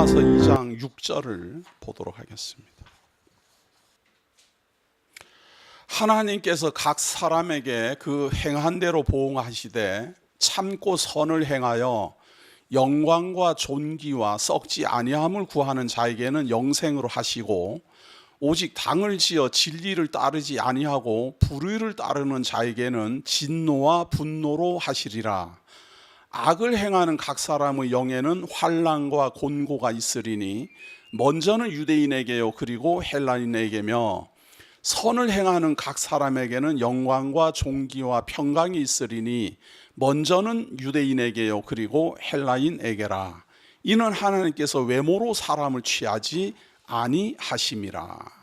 로마서 2장 6절을 보도록 하겠습니다. 하나님께서 각 사람에게 그 행한 대로 보응하시되 참고 선을 행하여 영광과 존귀와 썩지 아니함을 구하는 자에게는 영생으로 하시고, 오직 당을 지어 진리를 따르지 아니하고 불의를 따르는 자에게는 진노와 분노로 하시리라. 악을 행하는 각 사람의 영에는 환난과 곤고가 있으리니 먼저는 유대인에게요 그리고 헬라인에게며, 선을 행하는 각 사람에게는 영광과 존귀와 평강이 있으리니 먼저는 유대인에게요 그리고 헬라인에게라. 이는 하나님께서 외모로 사람을 취하지 아니하심이라.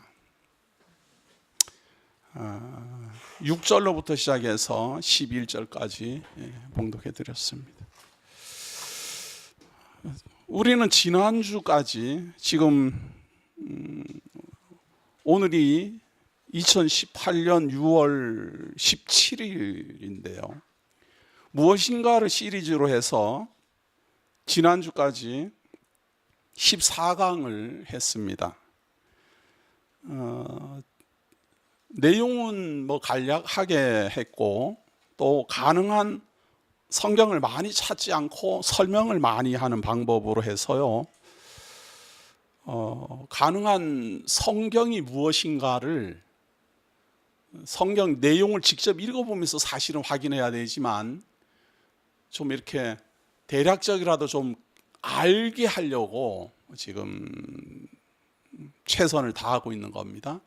6절로부터 시작해서 11절까지 봉독해 드렸습니다. 우리는 지난주까지, 지금 오늘이 2018년 6월 17일인데요 무엇인가를 시리즈로 해서 지난주까지 14강을 했습니다. 내용은 간략하게 했고, 또 가능한 성경을 많이 찾지 않고 설명을 많이 하는 방법으로 해서요, 가능한 성경이 무엇인가를, 성경 내용을 직접 읽어보면서 사실은 확인해야 되지만 좀 이렇게 대략적이라도 좀 알게 하려고 지금 최선을 다하고 있는 겁니다.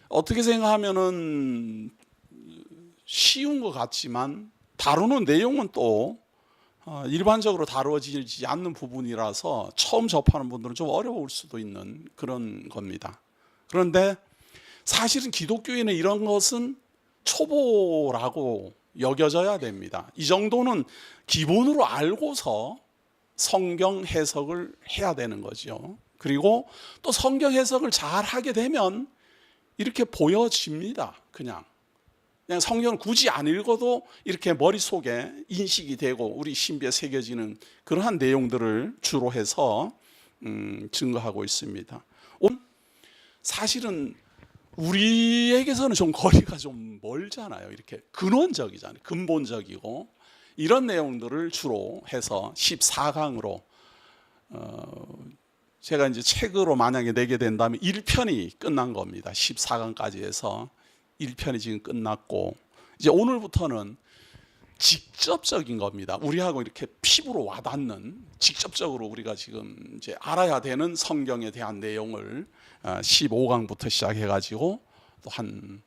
어떻게 생각하면은 쉬운 것 같지만 다루는 내용은 또 일반적으로 다루어지지 않는 부분이라서 처음 접하는 분들은 좀 어려울 수도 있는 그런 겁니다. 그런데 사실은 기독교인의 이런 것은 초보라고 여겨져야 됩니다. 이 정도는 기본으로 알고서 성경 해석을 해야 되는 거죠. 그리고 또 성경 해석을 잘 하게 되면 이렇게 보여집니다. 그냥 성경을 굳이 안 읽어도 이렇게 머릿속에 인식이 되고 우리 신비에 새겨지는 그러한 내용들을 주로 해서 증거하고 있습니다. 사실은 우리에게서는 좀 거리가 좀 멀잖아요. 이렇게 근원적이잖아요. 근본적이고 이런 내용들을 주로 해서 14강으로 제가 이제 책으로 만약에 내게 된다면 1편이 끝난 겁니다. 14강까지 해서 1편이 지금 끝났고, 이제 오늘부터는 직접적인 겁니다. 우리하고 이렇게 피부로 와닿는, 직접적으로 우리가 지금 이제 알아야 되는 성경에 대한 내용을 15강부터 시작해가지고 또 한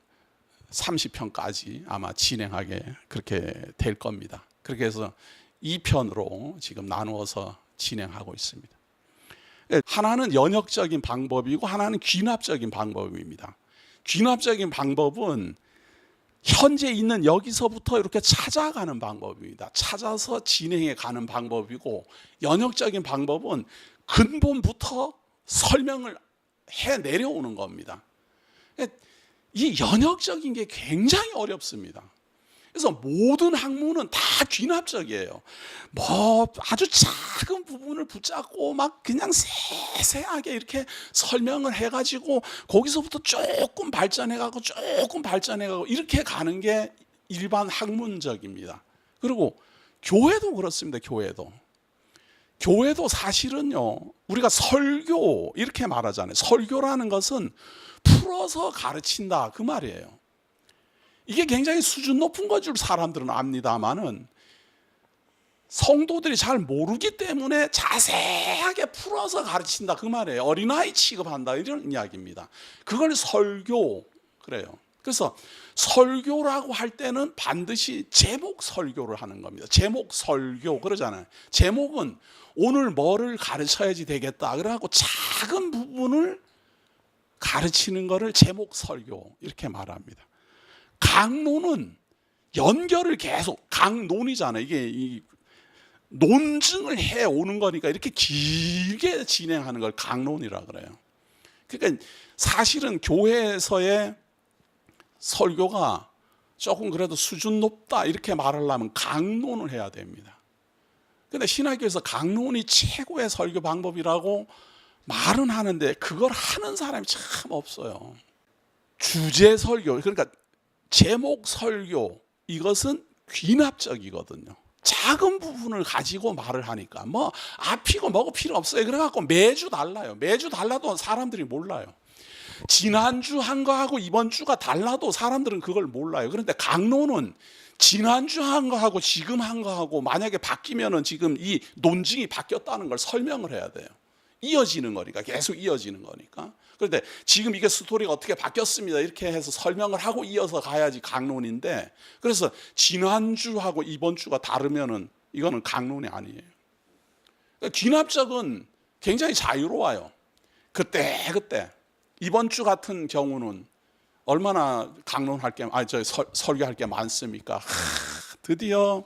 30편까지 아마 진행하게 그렇게 될 겁니다. 그렇게 해서 2편으로 지금 나누어서 진행하고 있습니다. 하나는 연역적인 방법이고 하나는 귀납적인 방법입니다. 귀납적인 방법은 현재 있는 여기서부터 이렇게 찾아가는 방법입니다. 찾아서 진행해 가는 방법이고, 연역적인 방법은 근본부터 설명을 해 내려오는 겁니다. 이 연역적인 게 굉장히 어렵습니다. 그래서 모든 학문은 다 귀납적이에요. 아주 작은 부분을 붙잡고 막 그냥 세세하게 이렇게 설명을 해가지고 거기서부터 조금 발전해가고 조금 발전해가고 이렇게 가는 게 일반 학문적입니다. 그리고 교회도 그렇습니다. 교회도 사실은요, 우리가 설교 이렇게 말하잖아요. 설교라는 것은 풀어서 가르친다 그 말이에요. 이게 굉장히 수준 높은 건 줄 사람들은 압니다만은 성도들이 잘 모르기 때문에 자세하게 풀어서 가르친다 그 말이에요. 어린아이 취급한다 이런 이야기입니다. 그걸 설교 그래요. 그래서 설교라고 할 때는 반드시 제목 설교를 하는 겁니다. 제목 설교 그러잖아요. 제목은 오늘 뭐를 가르쳐야지 되겠다 그래갖고 작은 부분을 가르치는 거를 제목 설교 이렇게 말합니다. 강론은 연결을 계속, 강론이잖아요. 이게 논증을 해오는 거니까 이렇게 길게 진행하는 걸 강론이라 그래요. 그러니까 사실은 교회에서의 설교가 조금 그래도 수준 높다 이렇게 말하려면 강론을 해야 됩니다. 근데 신학교에서 강론이 최고의 설교 방법이라고 말은 하는데 그걸 하는 사람이 참 없어요. 주제 설교, 그러니까 제목 설교, 이것은 귀납적이거든요. 작은 부분을 가지고 말을 하니까 뭐 앞이고 뭐고 필요 없어요. 그래갖고 매주 달라요. 매주 달라도 사람들이 몰라요. 지난주 한 거하고 이번 주가 달라도 사람들은 그걸 몰라요. 그런데 강론은 지난주 한 거하고 지금 한 거하고 만약에 바뀌면은 지금 이 논증이 바뀌었다는 걸 설명을 해야 돼요. 이어지는 거니까, 계속 이어지는 거니까. 그런데 지금 이게 스토리가 어떻게 바뀌었습니다 이렇게 해서 설명을 하고 이어서 가야지 강론인데, 그래서 지난주하고 이번 주가 다르면은 이거는 강론이 아니에요. 그러니까 귀납적은 굉장히 자유로워요. 그때 이번 주 같은 경우는 얼마나 강론할 게, 설교할 게 많습니까? 드디어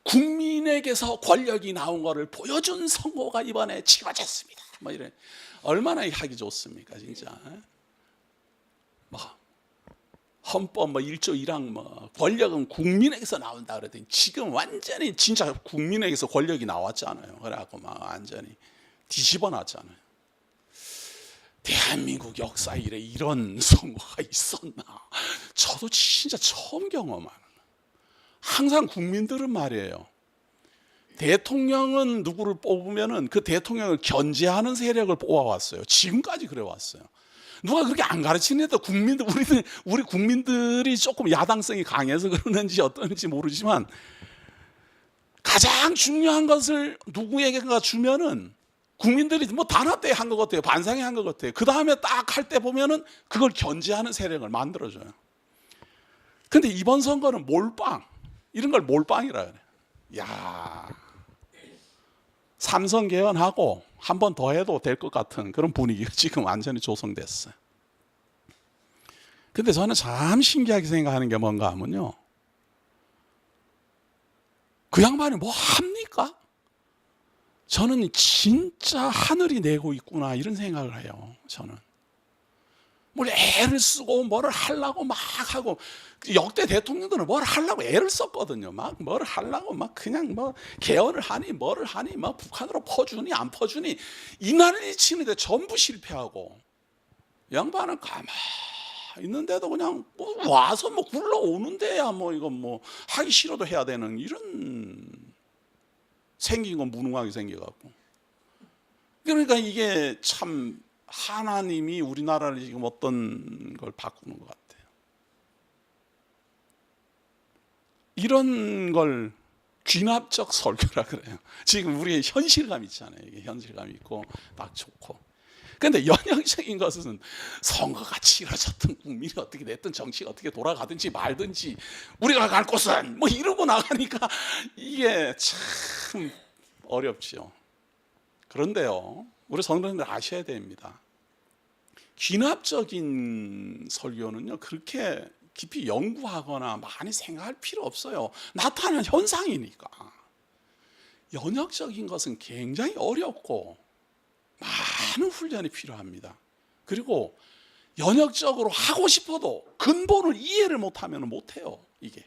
국민에게서 권력이 나온 것을 보여준 선거가 이번에 치러졌습니다. 뭐 이래, 얼마나 하기 좋습니까, 진짜? 뭐 헌법 뭐 1조 1항 뭐 권력은 국민에게서 나온다 그랬더니 지금 완전히 진짜 국민에게서 권력이 나왔잖아요. 그래갖고 막 완전히 뒤집어 놨잖아요. 대한민국 역사 이래 이런 선거가 있었나? 저도 진짜 처음 경험하는. 항상 국민들은 말이에요, 대통령은 누구를 뽑으면은 그 대통령을 견제하는 세력을 뽑아왔어요. 지금까지 그래 왔어요. 누가 그렇게 안 가르치는데도 우리 국민들이 조금 야당성이 강해서 그러는지 어떤지 모르지만 가장 중요한 것을 누구에게가 주면은 국민들이 뭐 단합대 한 것 같아요. 반상회 한 것 같아요. 그 다음에 딱 할 때 보면은 그걸 견제하는 세력을 만들어줘요. 근데 이번 선거는 몰빵, 이런 걸 몰빵이라 그래. 야, 삼선 개헌하고 한 번 더 해도 될 것 같은 그런 분위기가 지금 완전히 조성됐어요. 근데 저는 참 신기하게 생각하는 게 뭔가 하면요, 그 양반이 뭐 합니까? 저는 진짜 하늘이 내고 있구나 이런 생각을 해요. 저는 뭘 애를 쓰고 뭐를 하려고 막 하고, 역대 대통령들은 뭘 하려고 애를 썼거든요. 막 뭐를 하려고 막 그냥 뭐 개헌을 하니 뭐를 하니 막 북한으로 퍼주니 안 퍼주니 이 난리 치는데 전부 실패하고, 양반은 가만히 있는데도 그냥 뭐 와서 뭐 굴러오는데야 뭐 이건 뭐 하기 싫어도 해야 되는 이런 생긴 건 무능하게 생겨갖고. 그러니까 이게 참 하나님이 우리나라를 지금 어떤 걸 바꾸는 것 같아요. 이런 걸 귀납적 설교라 그래요. 지금 우리의 현실감 있잖아요. 이게 현실감 있고 딱 좋고. 그런데 연역적인 것은 선거가 치러졌든 국민이 어떻게 됐든 정치가 어떻게 돌아가든지 말든지 우리가 갈 곳은 뭐 이러고 나가니까 이게 참 어렵죠. 그런데요, 우리 성도님들 아셔야 됩니다. 귀납적인 설교는요, 그렇게 깊이 연구하거나 많이 생각할 필요 없어요. 나타나는 현상이니까. 연역적인 것은 굉장히 어렵고 많은 훈련이 필요합니다. 그리고 연역적으로 하고 싶어도 근본을 이해를 못하면 못해요. 이게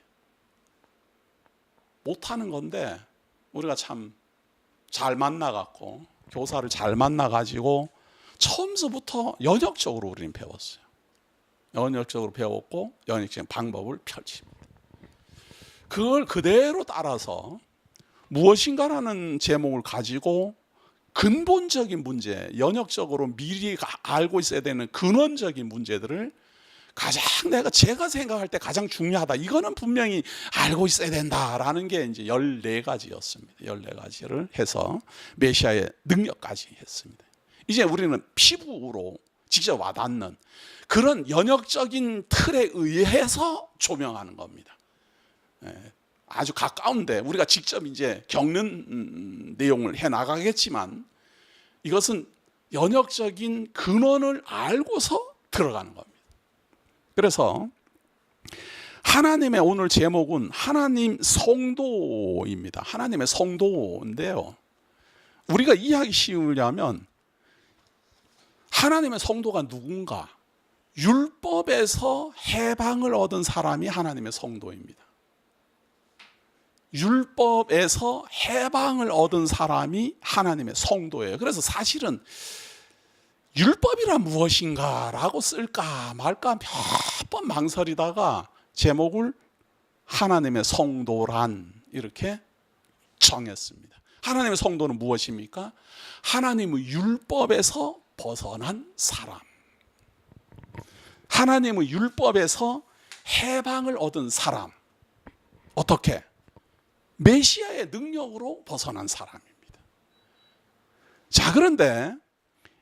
못하는 건데, 우리가 참 잘 만나갖고 교사를 잘 만나가지고 처음서부터 연역적으로 우리는 배웠어요. 연역적으로 배웠고 연역적인 방법을 펼칩니다. 그걸 그대로 따라서 무엇인가라는 제목을 가지고 근본적인 문제, 연역적으로 미리 알고 있어야 되는 근원적인 문제들을 제가 생각할 때 가장 중요하다, 이거는 분명히 알고 있어야 된다라는 게 이제 14가지였습니다. 14가지를 해서 메시아의 능력까지 했습니다. 이제 우리는 피부로 직접 와닿는 그런 연역적인 틀에 의해서 조명하는 겁니다. 아주 가까운데 우리가 직접 이제 겪는 내용을 해 나가겠지만, 이것은 연역적인 근원을 알고서 들어가는 겁니다. 그래서 하나님의 오늘 제목은 하나님 성도입니다. 하나님의 성도인데요, 우리가 이해하기 쉬우려면 하나님의 성도가 누군가, 율법에서 해방을 얻은 사람이 하나님의 성도입니다. 율법에서 해방을 얻은 사람이 하나님의 성도예요. 그래서 사실은 율법이란 무엇인가라고 쓸까 말까 몇 번 망설이다가 제목을 하나님의 성도란 이렇게 정했습니다. 하나님의 성도는 무엇입니까? 하나님의 율법에서 벗어난 사람. 하나님의 율법에서 해방을 얻은 사람. 어떻게? 메시아의 능력으로 벗어난 사람입니다. 자, 그런데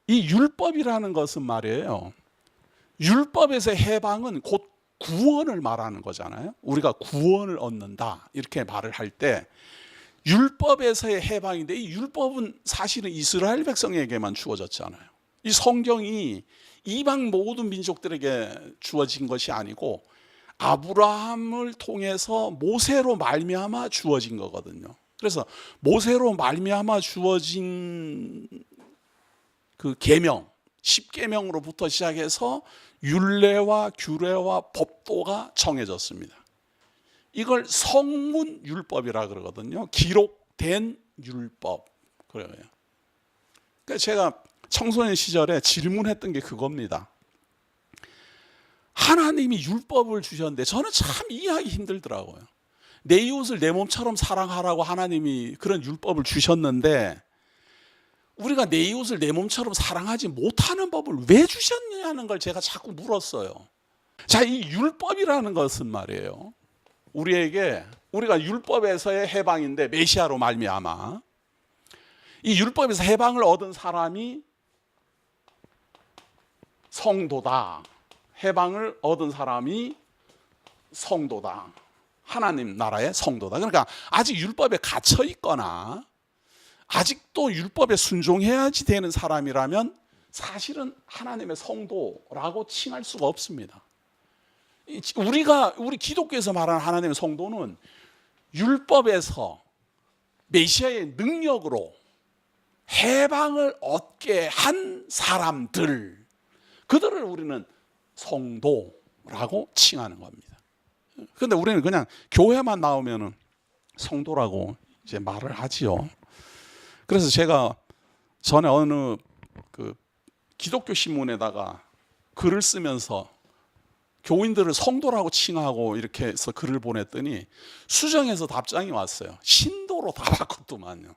이 율법이라는 것은 말이에요. 율법에서의 해방은 곧 구원을 말하는 거잖아요. 우리가 구원을 얻는다 이렇게 말을 할 때 율법에서의 해방인데, 이 율법은 사실은 이스라엘 백성에게만 주어졌잖아요. 이 성경이 이방 모든 민족들에게 주어진 것이 아니고 아브라함을 통해서 모세로 말미암아 주어진 거거든요. 그래서 모세로 말미암아 주어진 그 계명, 10계명으로부터 시작해서 율례와 규례와 법도가 정해졌습니다. 이걸 성문 율법이라 그러거든요. 기록된 율법. 그래요. 그러니까 제가 청소년 시절에 질문했던 게 그겁니다. 하나님이 율법을 주셨는데 저는 참 이해하기 힘들더라고요. 내 이웃을 내 몸처럼 사랑하라고 하나님이 그런 율법을 주셨는데 우리가 내 이웃을 내 몸처럼 사랑하지 못하는 법을 왜 주셨냐는 걸 제가 자꾸 물었어요. 자, 이 율법이라는 것은 말이에요. 우리가 율법에서의 해방인데 메시아로 말미암아 이 율법에서 해방을 얻은 사람이 성도다. 해방을 얻은 사람이 성도다. 하나님 나라의 성도다. 그러니까 아직 율법에 갇혀 있거나 아직도 율법에 순종해야지 되는 사람이라면 사실은 하나님의 성도라고 칭할 수가 없습니다. 우리 기독교에서 말하는 하나님의 성도는 율법에서 메시아의 능력으로 해방을 얻게 한 사람들, 그들을 우리는 성도라고 칭하는 겁니다. 그런데 우리는 그냥 교회만 나오면은 성도라고 이제 말을 하지요. 그래서 제가 전에 어느 그 기독교 신문에다가 글을 쓰면서 교인들을 성도라고 칭하고 이렇게 해서 글을 보냈더니 수정해서 답장이 왔어요. 신도로 다 바꿨더만요.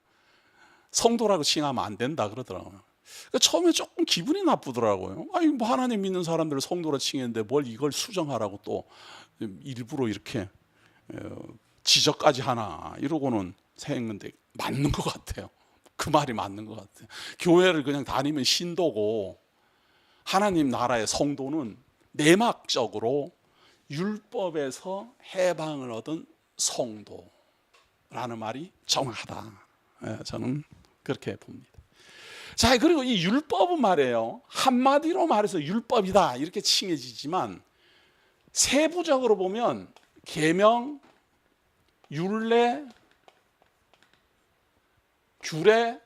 성도라고 칭하면 안 된다 그러더라고요. 그러니까 처음에 조금 기분이 나쁘더라고요. 아니 뭐 하나님 믿는 사람들을 성도로 칭했는데 뭘 이걸 수정하라고 또 일부러 이렇게 지적까지 하나 이러고는 생각했는데 맞는 것 같아요. 그 말이 맞는 것 같아요. 교회를 그냥 다니면 신도고 하나님 나라의 성도는 내막적으로 율법에서 해방을 얻은 성도라는 말이 정확하다. 저는 그렇게 봅니다. 자, 그리고 이 율법은 말이에요. 한마디로 말해서 율법이다 이렇게 칭해지지만 세부적으로 보면 계명, 율례, 규례,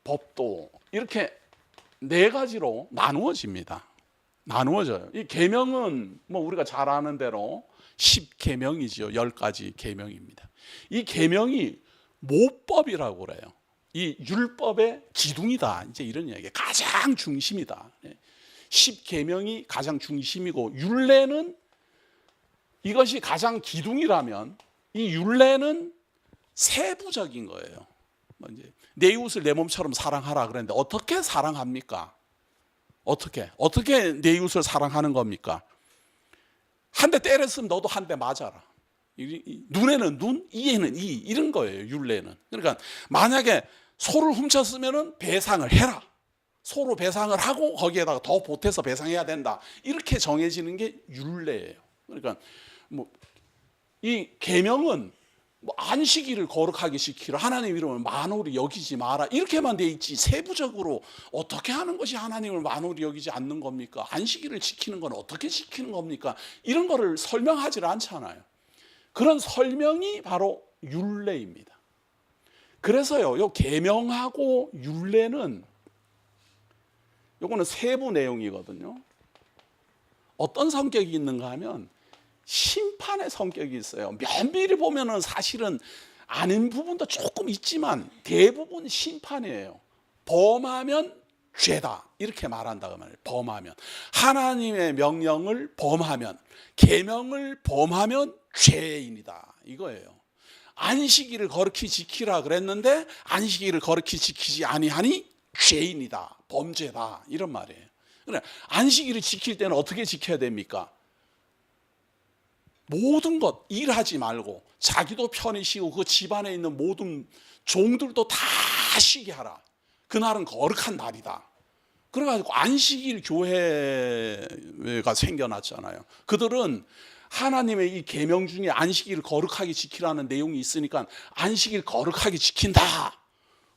법도 이렇게 네 가지로 나누어집니다. 나누어져요. 이 계명은 뭐 우리가 잘 아는 대로 10계명이죠. 10가지 계명입니다. 이 계명이 모법이라고 그래요. 이 율법의 기둥이다. 이제 이런 이야기예요. 가장 중심이다. 10계명이 가장 중심이고 율례는 이것이 가장 기둥이라면 이 율례는 세부적인 거예요. 이제 내 이웃을 내 몸처럼 사랑하라 그랬는데 어떻게 사랑합니까? 어떻게 내 이웃을 사랑하는 겁니까? 한 대 때렸으면 너도 한 대 맞아라. 눈에는 눈, 이에는 이 이런 거예요. 율례는. 그러니까 만약에 소를 훔쳤으면 배상을 해라. 소로 배상을 하고 거기에다가 더 보태서 배상해야 된다. 이렇게 정해지는 게 율례예요. 그러니까 뭐 이 계명은 뭐 안식일을 거룩하게 지키라. 하나님 이름을 만홀히 여기지 마라. 이렇게만 돼 있지 세부적으로 어떻게 하는 것이 하나님을 만홀히 여기지 않는 겁니까? 안식일을 지키는 건 어떻게 지키는 겁니까? 이런 거를 설명하지 않잖아요. 그런 설명이 바로 율례입니다. 그래서요, 요 계명하고 율례는 요거는 세부 내용이거든요. 어떤 성격이 있는가 하면 심판의 성격이 있어요. 면밀히 보면은 사실은 아닌 부분도 조금 있지만 대부분 심판이에요. 범하면 죄다 이렇게 말한다고 말해요. 범하면 하나님의 명령을 범하면, 계명을 범하면 죄인이다 이거예요. 안식일을 거룩히 지키라 그랬는데 안식일을 거룩히 지키지 아니하니 죄인이다, 범죄다 이런 말이에요. 그래, 안식일을 지킬 때는 어떻게 지켜야 됩니까? 모든 것 일하지 말고 자기도 편히 쉬고 그 집안에 있는 모든 종들도 다 쉬게 하라. 그날은 거룩한 날이다. 그래가지고 안식일 교회가 생겨났잖아요. 그들은 하나님의 이 계명 중에 안식일을 거룩하게 지키라는 내용이 있으니까 안식일 거룩하게 지킨다.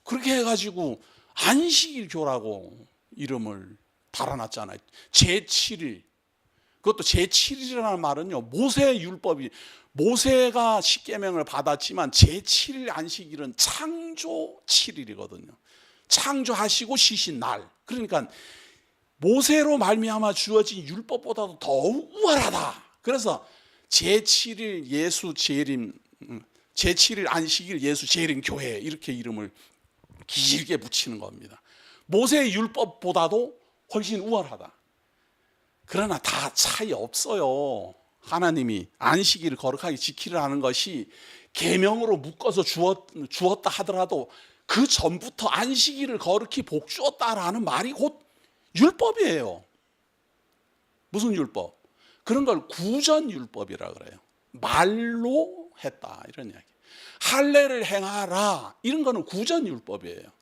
그렇게 해가지고 안식일 교라고 이름을 달아놨잖아요. 제7일. 그것도 제7일이라는 말은요, 모세 율법이, 모세가 십계명을 받았지만 제7일 안식일은 창조 7일이거든요. 창조하시고 쉬신 날. 그러니까 모세로 말미암아 주어진 율법보다도 더욱 우월하다. 그래서 제7일 예수 재림, 제7일 안식일 예수 재림 교회 이렇게 이름을 길게 붙이는 겁니다. 모세 율법보다도 훨씬 우월하다. 그러나 다 차이 없어요. 하나님이 안식일을 거룩하게 지키라는 것이 계명으로 묶어서 주었다 하더라도 그 전부터 안식일을 거룩히 복주었다라는 말이 곧 율법이에요. 무슨 율법? 그런 걸 구전율법이라 그래요. 말로 했다 이런 이야기. 할례를 행하라 이런 거는 구전율법이에요.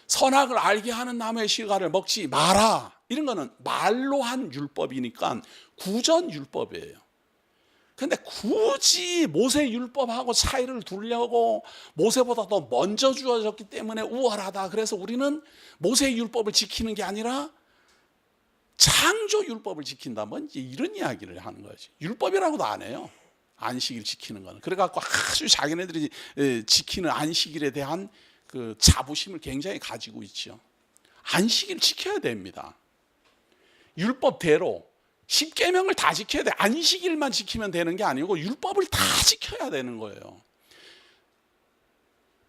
선악을 알게 하는 나무의 실과를 먹지 마라 이런 거는 말로 한 율법이니까 구전율법이에요. 근데 굳이 모세 율법하고 차이를 두려고 모세보다 더 먼저 주어졌기 때문에 우월하다. 그래서 우리는 모세 율법을 지키는 게 아니라 창조 율법을 지킨다. 뭐 이런 이야기를 하는 거지. 율법이라고도 안 해요. 안식일 지키는 거는. 그래갖고 아주 자기네들이 지키는 안식일에 대한 그 자부심을 굉장히 가지고 있죠. 안식일 지켜야 됩니다. 율법대로 십계명을 다 지켜야 돼. 안식일만 지키면 되는 게 아니고 율법을 다 지켜야 되는 거예요.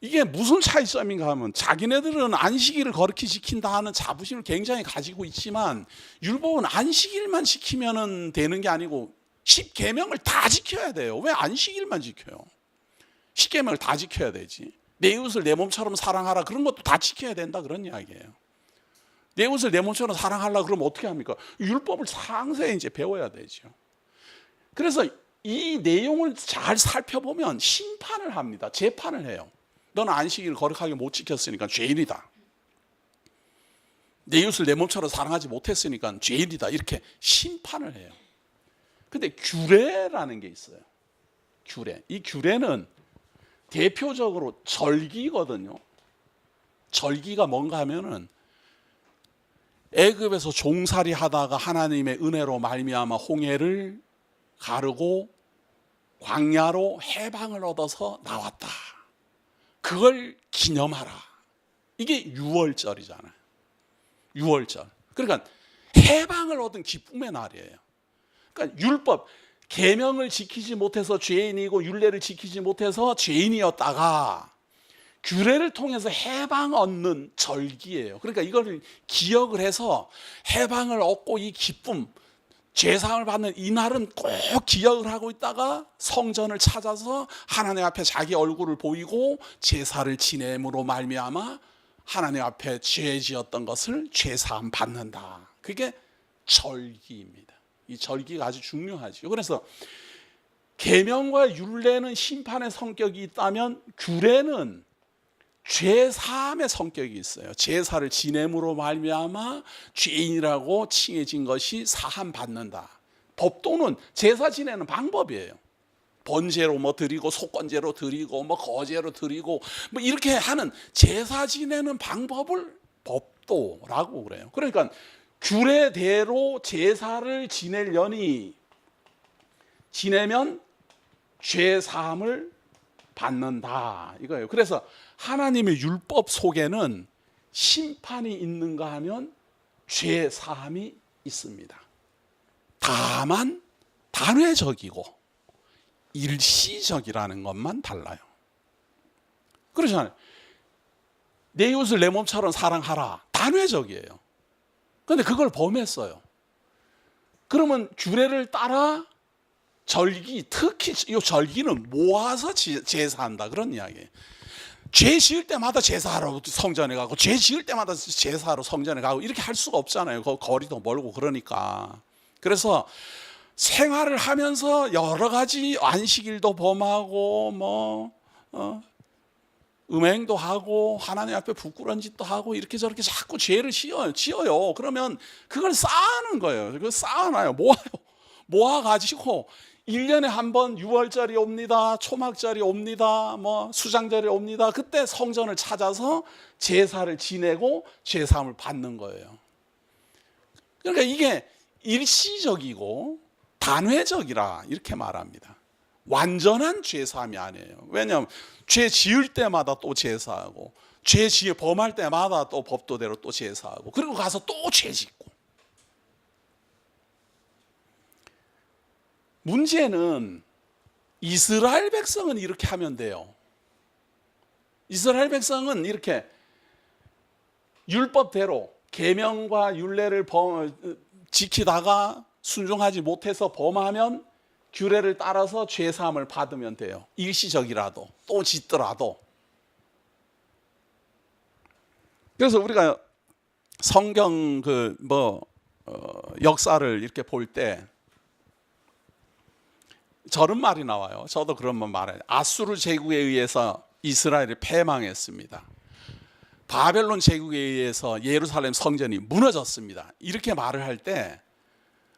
이게 무슨 차이점인가 하면 자기네들은 안식일을 거룩히 지킨다 하는 자부심을 굉장히 가지고 있지만 율법은 안식일만 지키면 되는 게 아니고 십계명을 다 지켜야 돼요. 왜 안식일만 지켜요? 십계명을 다 지켜야 되지. 내 이웃을 내 몸처럼 사랑하라 그런 것도 다 지켜야 된다 그런 이야기예요. 내 이웃을 내 몸처럼 사랑하려고 그러면 어떻게 합니까? 율법을 상세히 이제 배워야 되죠. 그래서 이 내용을 잘 살펴보면 심판을 합니다. 재판을 해요. 너는 안식일을 거룩하게 못 지켰으니까 죄인이다. 내 이웃을 내 몸처럼 사랑하지 못했으니까 죄인이다. 이렇게 심판을 해요. 근데 규례라는 게 있어요. 규례. 이 규례는 대표적으로 절기거든요. 절기가 뭔가 하면은 애굽에서 종살이 하다가 하나님의 은혜로 말미암아 홍해를 가르고 광야로 해방을 얻어서 나왔다. 그걸 기념하라. 이게 유월절이잖아요. 유월절. 그러니까 해방을 얻은 기쁨의 날이에요. 그러니까 율법, 계명을 지키지 못해서 죄인이고 율례를 지키지 못해서 죄인이었다가 규례를 통해서 해방 얻는 절기예요. 그러니까 이걸 기억을 해서 해방을 얻고 이 기쁨, 죄사함을 받는 이 날은 꼭 기억을 하고 있다가 성전을 찾아서 하나님 앞에 자기 얼굴을 보이고 제사를 지냄으로 말미암아 하나님 앞에 죄 지었던 것을 죄사함 받는다. 그게 절기입니다. 이 절기가 아주 중요하죠. 그래서 계명과 율례는 심판의 성격이 있다면 규례는 죄사함의 성격이 있어요. 제사를 지냄으로 말미암아 죄인이라고 칭해진 것이 사함 받는다. 법도는 제사 지내는 방법이에요. 번제로 뭐 드리고 속건제로 드리고 뭐 거제로 드리고 뭐 이렇게 하는 제사 지내는 방법을 법도라고 그래요. 그러니까 규례대로 제사를 지내면 죄사함을 받는다 이거예요. 그래서 하나님의 율법 속에는 심판이 있는가 하면 죄사함이 있습니다. 다만 단회적이고 일시적이라는 것만 달라요. 그렇잖아요. 내 이웃을 내 몸처럼 사랑하라. 단회적이에요. 그런데 그걸 범했어요. 그러면 규례를 따라 절기, 특히 이 절기는 모아서 제사한다 그런 이야기예요. 죄 지을 때마다 제사하러 성전에 가고 죄 지을 때마다 제사하러 성전에 가고 이렇게 할 수가 없잖아요. 거리도 멀고 그러니까. 그래서 생활을 하면서 여러 가지 안식일도 범하고 음행도 하고 하나님 앞에 부끄러운 짓도 하고 이렇게 저렇게 자꾸 죄를 지어요. 그러면 그걸 쌓아는 거예요. 그걸 쌓아놔요. 모아가지고 1년에 한 번 6월절이 옵니다. 초막절이 옵니다. 수장절이 옵니다. 그때 성전을 찾아서 제사를 지내고 죄사함을 받는 거예요. 그러니까 이게 일시적이고 단회적이라 이렇게 말합니다. 완전한 죄사함이 아니에요. 왜냐하면 죄 지을 때마다 또 제사하고 범할 때마다 또 법도대로 또 제사하고 그리고 가서 또 죄 짓고. 문제는 이스라엘 백성은 이렇게 하면 돼요. 이스라엘 백성은 이렇게 율법대로 계명과 율례를 지키다가 순종하지 못해서 범하면 규례를 따라서 죄사함을 받으면 돼요. 일시적이라도 또 짓더라도. 그래서 우리가 성경 역사를 이렇게 볼 때 저런 말이 나와요. 저도 그런 말해요. 아수르 제국에 의해서 이스라엘이 패망했습니다. 바벨론 제국에 의해서 예루살렘 성전이 무너졌습니다. 이렇게 말을 할 때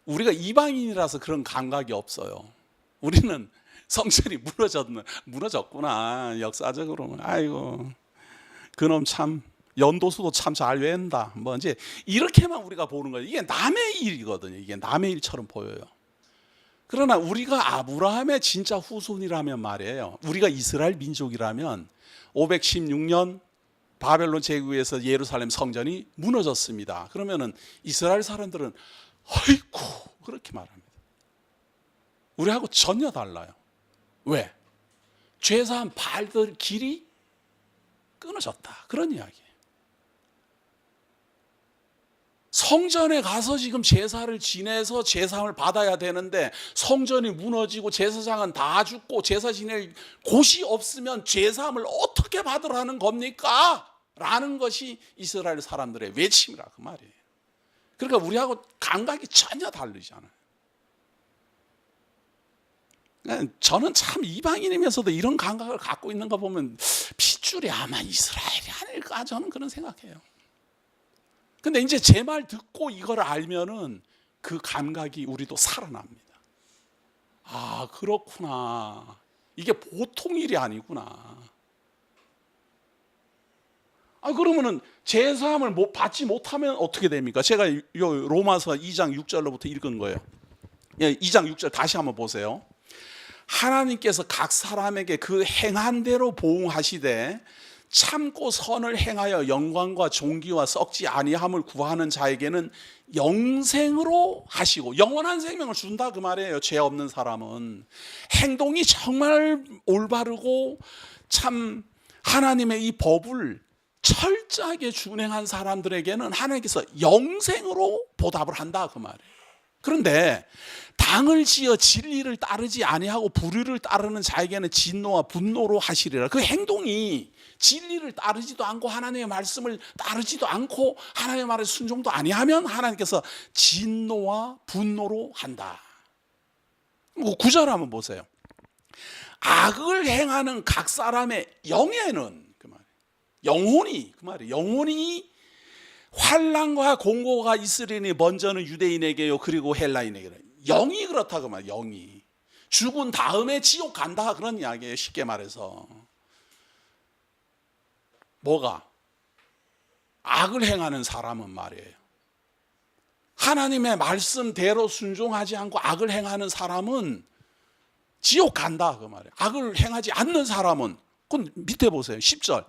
우리가 이방인이라서 그런 감각이 없어요. 우리는 성전이 무너졌구나. 역사적으로는 아이고 그놈 참 연도수도 참 잘 외운다. 이제 이렇게만 우리가 보는 거예요. 이게 남의 일이거든요. 이게 남의 일처럼 보여요. 그러나 우리가 아브라함의 진짜 후손이라면 말이에요. 우리가 이스라엘 민족이라면 516년 바벨론 제국에서 예루살렘 성전이 무너졌습니다. 그러면은 이스라엘 사람들은 아이고 그렇게 말합니다. 우리하고 전혀 달라요. 왜? 죄사함 받을 길이 끊어졌다. 그런 이야기예요. 성전에 가서 지금 제사를 지내서 제사함을 받아야 되는데 성전이 무너지고 제사장은 다 죽고 제사 지낼 곳이 없으면 제사함을 어떻게 받으라는 겁니까? 라는 것이 이스라엘 사람들의 외침이라 그 말이에요. 그러니까 우리하고 감각이 전혀 다르잖아요. 저는 참 이방인이면서도 이런 감각을 갖고 있는 거 보면 핏줄이 아마 이스라엘이 아닐까 저는 그런 생각해요. 근데 이제 제 말 듣고 이걸 알면은 그 감각이 우리도 살아납니다. 아, 그렇구나. 이게 보통 일이 아니구나. 그러면은 제사함을 받지 못하면 어떻게 됩니까? 제가 로마서 2장 6절로부터 읽은 거예요. 2장 6절 다시 한번 보세요. 하나님께서 각 사람에게 그 행한 대로 보응하시되 참고 선을 행하여 영광과 존귀와 썩지 아니함을 구하는 자에게는 영생으로 하시고 영원한 생명을 준다 그 말이에요. 죄 없는 사람은 행동이 정말 올바르고 참 하나님의 이 법을 철저하게 준행한 사람들에게는 하나님께서 영생으로 보답을 한다 그 말이에요. 그런데 당을 지어 진리를 따르지 아니하고 불의를 따르는 자에게는 진노와 분노로 하시리라. 그 행동이 진리를 따르지도 않고 하나님의 말씀을 따르지도 않고 하나님의 말에 순종도 아니하면 하나님께서 진노와 분노로 한다. 9절 한번 보세요. 악을 행하는 각 사람의 영에는 그 말이에요. 영혼이 그 말이에요. 영혼이 환난과 공고가 있으리니 먼저는 유대인에게요 그리고 헬라인에게요. 영이 그렇다 그 말이에요. 영이 죽은 다음에 지옥 간다 그런 이야기예요. 쉽게 말해서 뭐가? 악을 행하는 사람은 말이에요. 하나님의 말씀대로 순종하지 않고 악을 행하는 사람은 지옥 간다 그 말이에요. 악을 행하지 않는 사람은 그건 밑에 보세요. 10절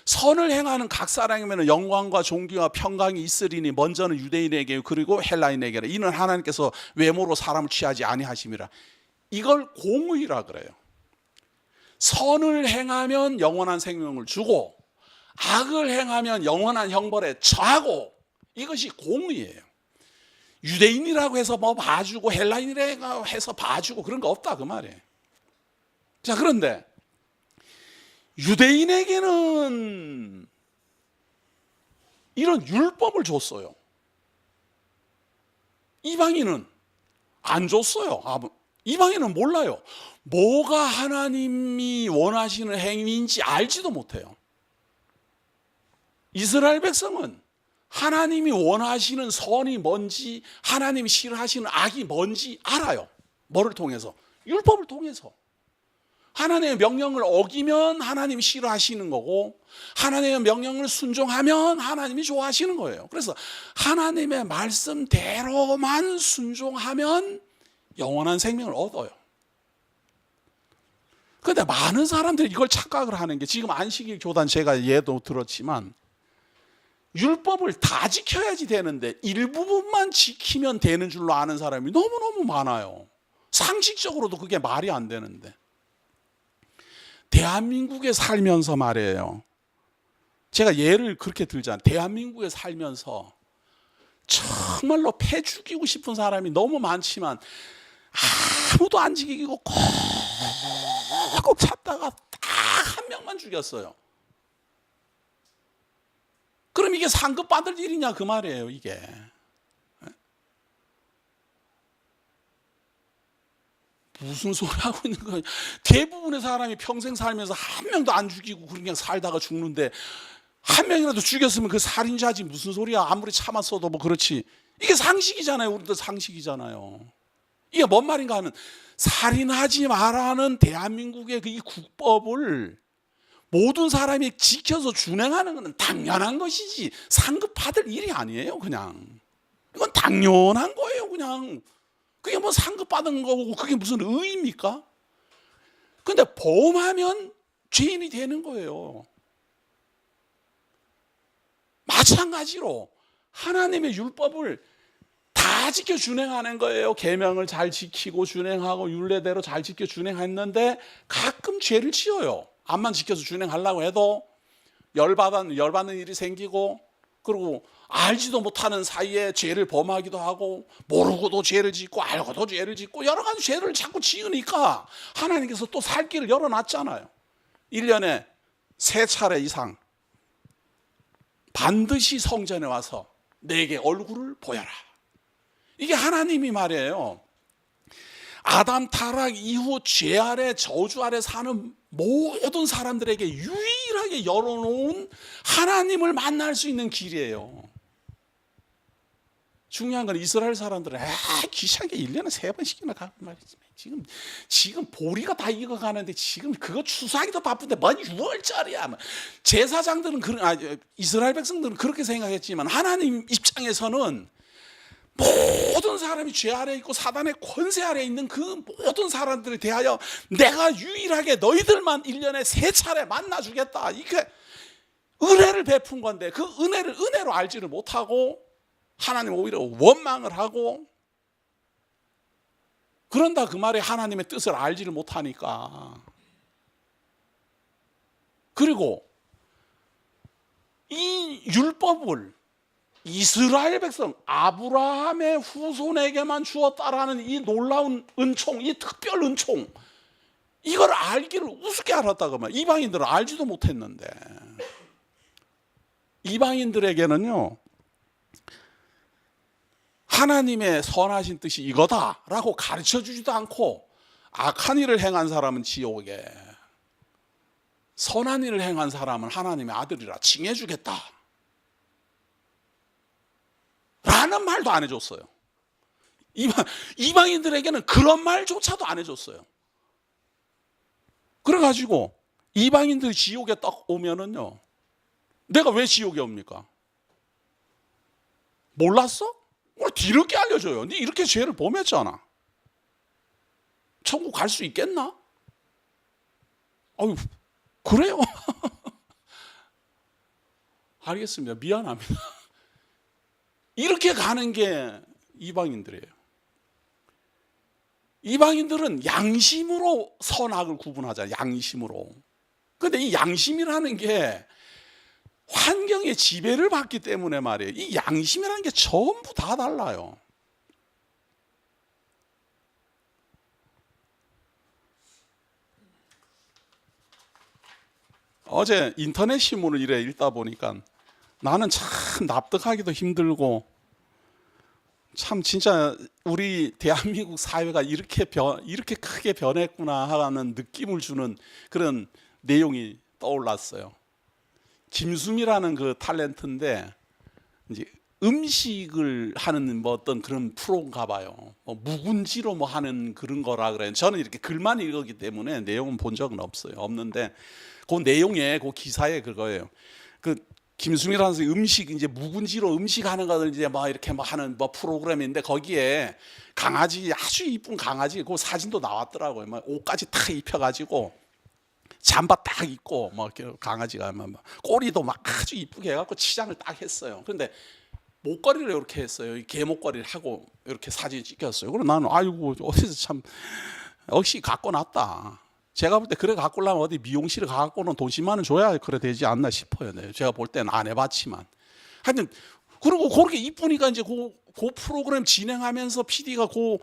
선을 행하는 각 사람에게는 영광과 존귀와 평강이 있으리니 먼저는 유대인에게 그리고 헬라인에게라. 이는 하나님께서 외모로 사람을 취하지 아니하심이라. 이걸 공의라 그래요. 선을 행하면 영원한 생명을 주고 악을 행하면 영원한 형벌에 처하고, 이것이 공의예요. 유대인이라고 해서 뭐 봐주고 헬라인이라고 해서 봐주고 그런 거 없다 그 말이에요. 자, 그런데 유대인에게는 이런 율법을 줬어요. 이방인은 안 줬어요. 이방인은 몰라요. 뭐가 하나님이 원하시는 행위인지 알지도 못해요. 이스라엘 백성은 하나님이 원하시는 선이 뭔지, 하나님이 싫어하시는 악이 뭔지 알아요. 뭐를 통해서? 율법을 통해서. 하나님의 명령을 어기면 하나님이 싫어하시는 거고, 하나님의 명령을 순종하면 하나님이 좋아하시는 거예요. 그래서 하나님의 말씀대로만 순종하면 영원한 생명을 얻어요. 그런데 많은 사람들이 이걸 착각을 하는 게, 지금 안식일 교단 제가 예도 들었지만 율법을 다 지켜야지 되는데 일부분만 지키면 되는 줄로 아는 사람이 너무너무 많아요. 상식적으로도 그게 말이 안 되는데. 대한민국에 살면서 말이에요. 제가 예를 그렇게 들잖아요. 대한민국에 살면서 정말로 패 죽이고 싶은 사람이 너무 많지만 아무도 안 지키고 꼭 찾다가 딱 한 명만 죽였어요. 그럼 이게 상급 받을 일이냐 그 말이에요. 이게 무슨 소리 하고 있는 거예요. 대부분의 사람이 평생 살면서 한 명도 안 죽이고 그냥 살다가 죽는데, 한 명이라도 죽였으면 그 살인자지 무슨 소리야. 아무리 참았어도 뭐 그렇지. 이게 상식이잖아요. 우리도 상식이잖아요. 이게 뭔 말인가 하면, 살인하지 말라는 대한민국의 이 국법을 모든 사람이 지켜서 준행하는 것은 당연한 것이지 상급 받을 일이 아니에요. 그냥 이건 당연한 거예요. 그냥 그게 뭐 상급 받은 거고 그게 무슨 의의입니까? 근데 범하면 죄인이 되는 거예요. 마찬가지로 하나님의 율법을 다 지켜 준행하는 거예요. 계명을 잘 지키고 준행하고 율례대로 잘 지켜 준행했는데 가끔 죄를 지어요. 암만 지켜서 준행하려고 해도 열받는 일이 생기고, 그리고 알지도 못하는 사이에 죄를 범하기도 하고, 모르고도 죄를 짓고 알고도 죄를 짓고 여러 가지 죄를 자꾸 지으니까 하나님께서 또 살 길을 열어놨잖아요. 1년에 3차례 이상 반드시 성전에 와서 내게 얼굴을 보여라. 이게 하나님이 말이에요. 아담 타락 이후 죄 아래 저주 아래 사는 모든 사람들에게 유일하게 열어놓은 하나님을 만날 수 있는 길이에요. 중요한 건 이스라엘 사람들은 귀찮게 1년에 3번씩이나 가고 말이지. 지금 보리가 다 익어가는데 지금 그거 추수하기도 바쁜데 뭔 6월절이야. 제사장들은 이스라엘 백성들은 그렇게 생각했지만 하나님 입장에서는 모든 사람이 죄 아래 있고 사단의 권세 아래 있는 그 모든 사람들에 대하여 내가 유일하게 너희들만 1년에 3차례 만나주겠다. 이게 은혜를 베푼 건데 그 은혜를 은혜로 알지를 못하고 하나님 오히려 원망을 하고, 그런다 그 말에 하나님의 뜻을 알지를 못하니까. 그리고 이 율법을 이스라엘 백성 아브라함의 후손에게만 주었다라는 이 놀라운 은총, 이 특별 은총, 이걸 알기를 우습게 알았다고 말이에요. 이방인들은 알지도 못했는데. 이방인들에게는요, 하나님의 선하신 뜻이 이거다라고 가르쳐 주지도 않고, 악한 일을 행한 사람은 지옥에, 선한 일을 행한 사람은 하나님의 아들이라 칭해 주겠다 라는 말도 안 해줬어요. 이방인들에게는 그런 말조차도 안 해줬어요. 그래가지고 이방인들이 지옥에 딱 오면은요, 내가 왜 지옥에 옵니까? 몰랐어? 뭘 뒤늦게 알려줘요. 네 이렇게 죄를 범했잖아. 천국 갈 수 있겠나? 아유, 그래요? 알겠습니다. 미안합니다. 이렇게 가는 게 이방인들이에요. 이방인들은 양심으로 선악을 구분하잖아요. 양심으로. 근데 이 양심이라는 게 환경의 지배를 받기 때문에 말이에요. 이 양심이라는 게 전부 다 달라요. 어제 인터넷 신문을 이래 읽다 보니까 나는 참 납득하기도 힘들고, 참 진짜 우리 대한민국 사회가 이렇게 크게 변했구나 하는 느낌을 주는 그런 내용이 떠올랐어요. 김수미라는 그 탤런트인데 이제 음식을 하는 뭐 어떤 그런 프로인가 봐요. 뭐 묵은지로 뭐 하는 그런 거라 그래요. 저는 이렇게 글만 읽었기 때문에 내용은 본 적은 없는데 그 내용에 그 기사에 그거예요. 그 김수미라는 선생님 음식 이제 묵은지로 음식하는 거를 이제 막 이렇게 뭐 하는 뭐 프로그램인데 거기에 강아지 아주 이쁜 강아지 그 사진도 나왔더라고요. 막 옷까지 딱 입혀가지고 잠바 딱 입고 뭐 강아지가 막 꼬리도 막 아주 이쁘게 해갖고 치장을 딱 했어요. 그런데 목걸이를 이렇게 했어요. 개 목걸이를 하고 이렇게 사진 찍혔어요. 그래서 나는 아이고 어디서 참 역시 갖고 놨다. 제가 볼 때 그래 갖고 오려면 어디 미용실에 갖고는 돈 10만 원 줘야 그래 되지 않나 싶어요. 네. 제가 볼 때는 안 해봤지만. 하여튼 그리고 그렇게 이쁘니까 이제 그 프로그램 진행하면서 PD가 그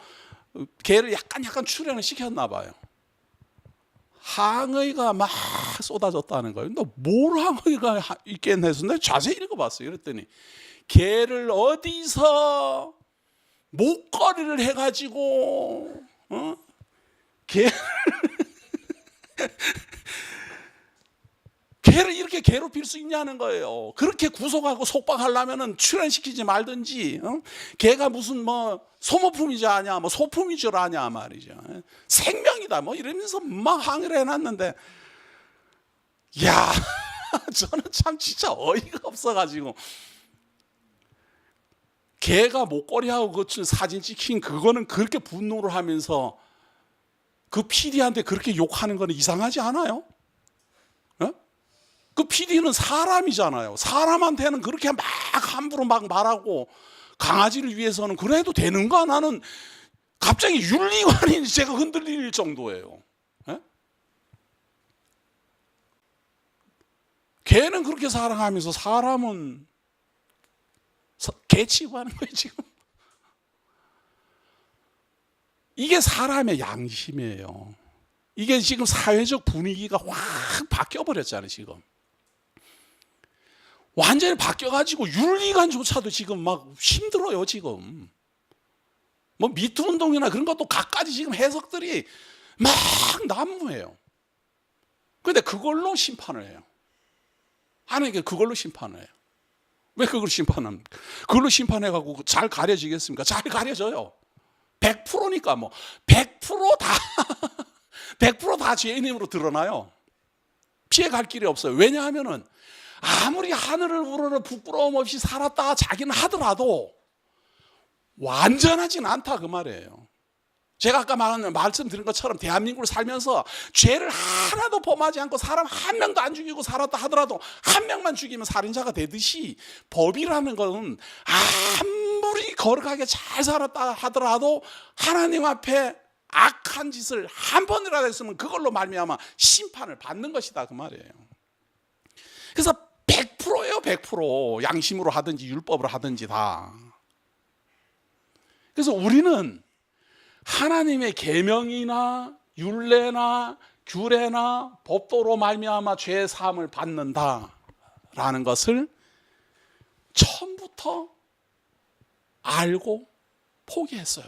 개를 약간 출연을 시켰나 봐요. 항의가 막 쏟아졌다는 거예요. 근데 뭘 항의가 있겠네 해서 내가 자세히 읽어봤어요. 그랬더니 개를 어디서 목걸이를 해가지고 개를 이렇게 괴롭힐 수 있냐는 거예요. 그렇게 구속하고 속박하려면은 출연시키지 말든지. 개가 무슨 뭐 소모품인 줄 아냐, 뭐 소품인 줄 아냐 말이죠. 생명이다 뭐 이러면서 막 항의를 해놨는데, 야, 저는 참 진짜 어이가 없어가지고 개가 목걸이하고 그 사진 찍힌 그거는 그렇게 분노를 하면서 그 PD한테 그렇게 욕하는 건 이상하지 않아요? 그 PD는 사람이잖아요. 사람한테는 그렇게 막 함부로 막 말하고 강아지를 위해서는 그래도 되는가? 나는 갑자기 윤리관이 제가 흔들릴 정도예요. 개는 그렇게 사랑하면서 사람은 개 취급하는 거예요 지금. 이게 사람의 양심이에요. 이게 지금 사회적 분위기가 확 바뀌어버렸잖아요 지금. 완전히 바뀌어가지고 윤리관조차도 지금 막 힘들어요 지금. 뭐 미투 운동이나 그런 것도 갖가지 지금 해석들이 막 난무해요. 그런데 그걸로 심판을 해요. 하나님께 그걸로 심판을 해요. 왜 그걸 심판합니까? 그걸로 심판해가지고 잘 가려지겠습니까? 잘 가려져요. 100%니까 뭐 100%다 100%다 죄인 힘으로 드러나요. 피해갈 길이 없어요. 왜냐하면은 아무리 하늘을 우러러 부끄러움 없이 살았다 자기는 하더라도 완전하진 않다 그 말이에요. 제가 아까 말씀드린 것처럼 대한민국을 살면서 죄를 하나도 범하지 않고 사람 한 명도 안 죽이고 살았다 하더라도 한 명만 죽이면 살인자가 되듯이 법이라는 것은 아무리 거룩하게 잘 살았다 하더라도 하나님 앞에 악한 짓을 한 번이라도 했으면 그걸로 말미암아 심판을 받는 것이다 그 말이에요. 그래서 100%예요 100%. 양심으로 하든지 율법으로 하든지 다. 그래서 우리는 하나님의 계명이나 율례나 규례나 법도로 말미암아 죄 사함을 받는다라는 것을 처음부터 알고 포기했어요.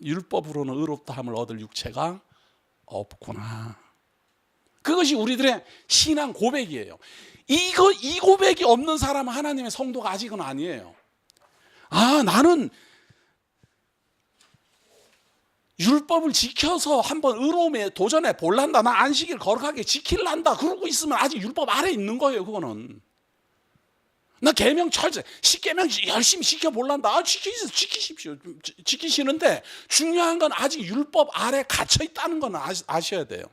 율법으로는 의롭다함을 얻을 육체가 없구나. 그것이 우리들의 신앙 고백이에요. 이 고백이 없는 사람은 하나님의 성도가 아직은 아니에요. 나는 율법을 지켜서 한번 의로움에 도전해 볼란다. 나 안식일 거룩하게 지킬란다. 그러고 있으면 아직 율법 아래 있는 거예요. 그거는. 나 계명 철저히 10계명 열심히 지켜볼란다. 지키십시오. 지키시는데 중요한 건 아직 율법 아래 갇혀 있다는 건 아셔야 돼요.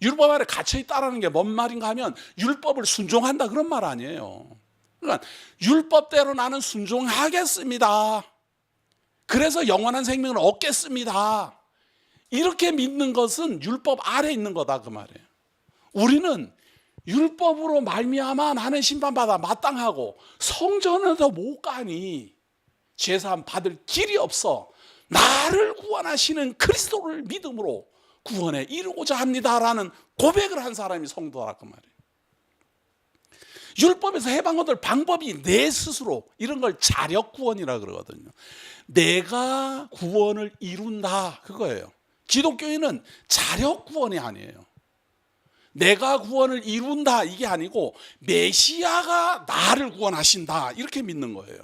율법 아래 갇혀 있다는 게 뭔 말인가 하면 율법을 순종한다 그런 말 아니에요. 그러니까 율법대로 나는 순종하겠습니다. 그래서 영원한 생명을 얻겠습니다. 이렇게 믿는 것은 율법 아래 있는 거다 그 말이에요. 우리는 율법으로 말미암아 나는 심판받아 마땅하고 성전에도 못 가니 제사함 받을 길이 없어 나를 구원하시는 그리스도를 믿음으로 구원에 이르고자 합니다라는 고백을 한 사람이 성도라 그 말이에요. 율법에서 해방 얻을 방법이 내 스스로, 이런 걸 자력 구원이라 그러거든요. 내가 구원을 이룬다 그거예요. 기독교인은 자력 구원이 아니에요. 내가 구원을 이룬다 이게 아니고 메시아가 나를 구원하신다 이렇게 믿는 거예요.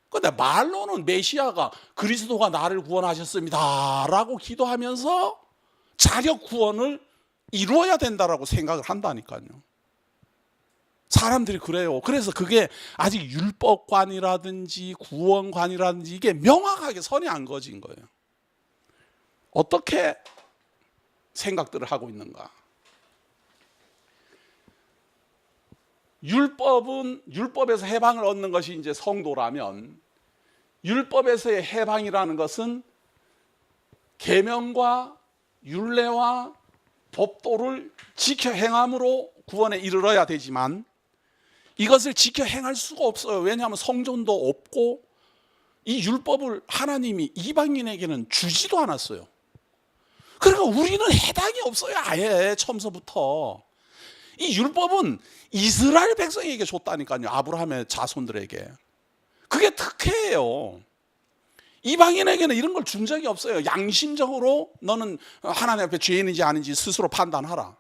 근데 말로는 메시아가 그리스도가 나를 구원하셨습니다 라고 기도하면서 자력 구원을 이루어야 된다라고 생각을 한다니까요. 사람들이 그래요. 그래서 그게 아직 율법관이라든지 구원관이라든지 이게 명확하게 선이 안 그어진 거예요. 어떻게 생각들을 하고 있는가? 율법에서 해방을 얻는 것이 이제 성도라면, 율법에서의 해방이라는 것은 계명과 율례와 법도를 지켜 행함으로 구원에 이르러야 되지만 이것을 지켜 행할 수가 없어요. 왜냐하면 성전도 없고 이 율법을 하나님이 이방인에게는 주지도 않았어요. 그러니까 우리는 해당이 없어요. 아예 처음서부터. 이 율법은 이스라엘 백성에게 줬다니까요. 아브라함의 자손들에게. 그게 특혜예요. 이방인에게는 이런 걸 준 적이 없어요. 양심적으로 너는 하나님 앞에 죄인인지 아닌지 스스로 판단하라.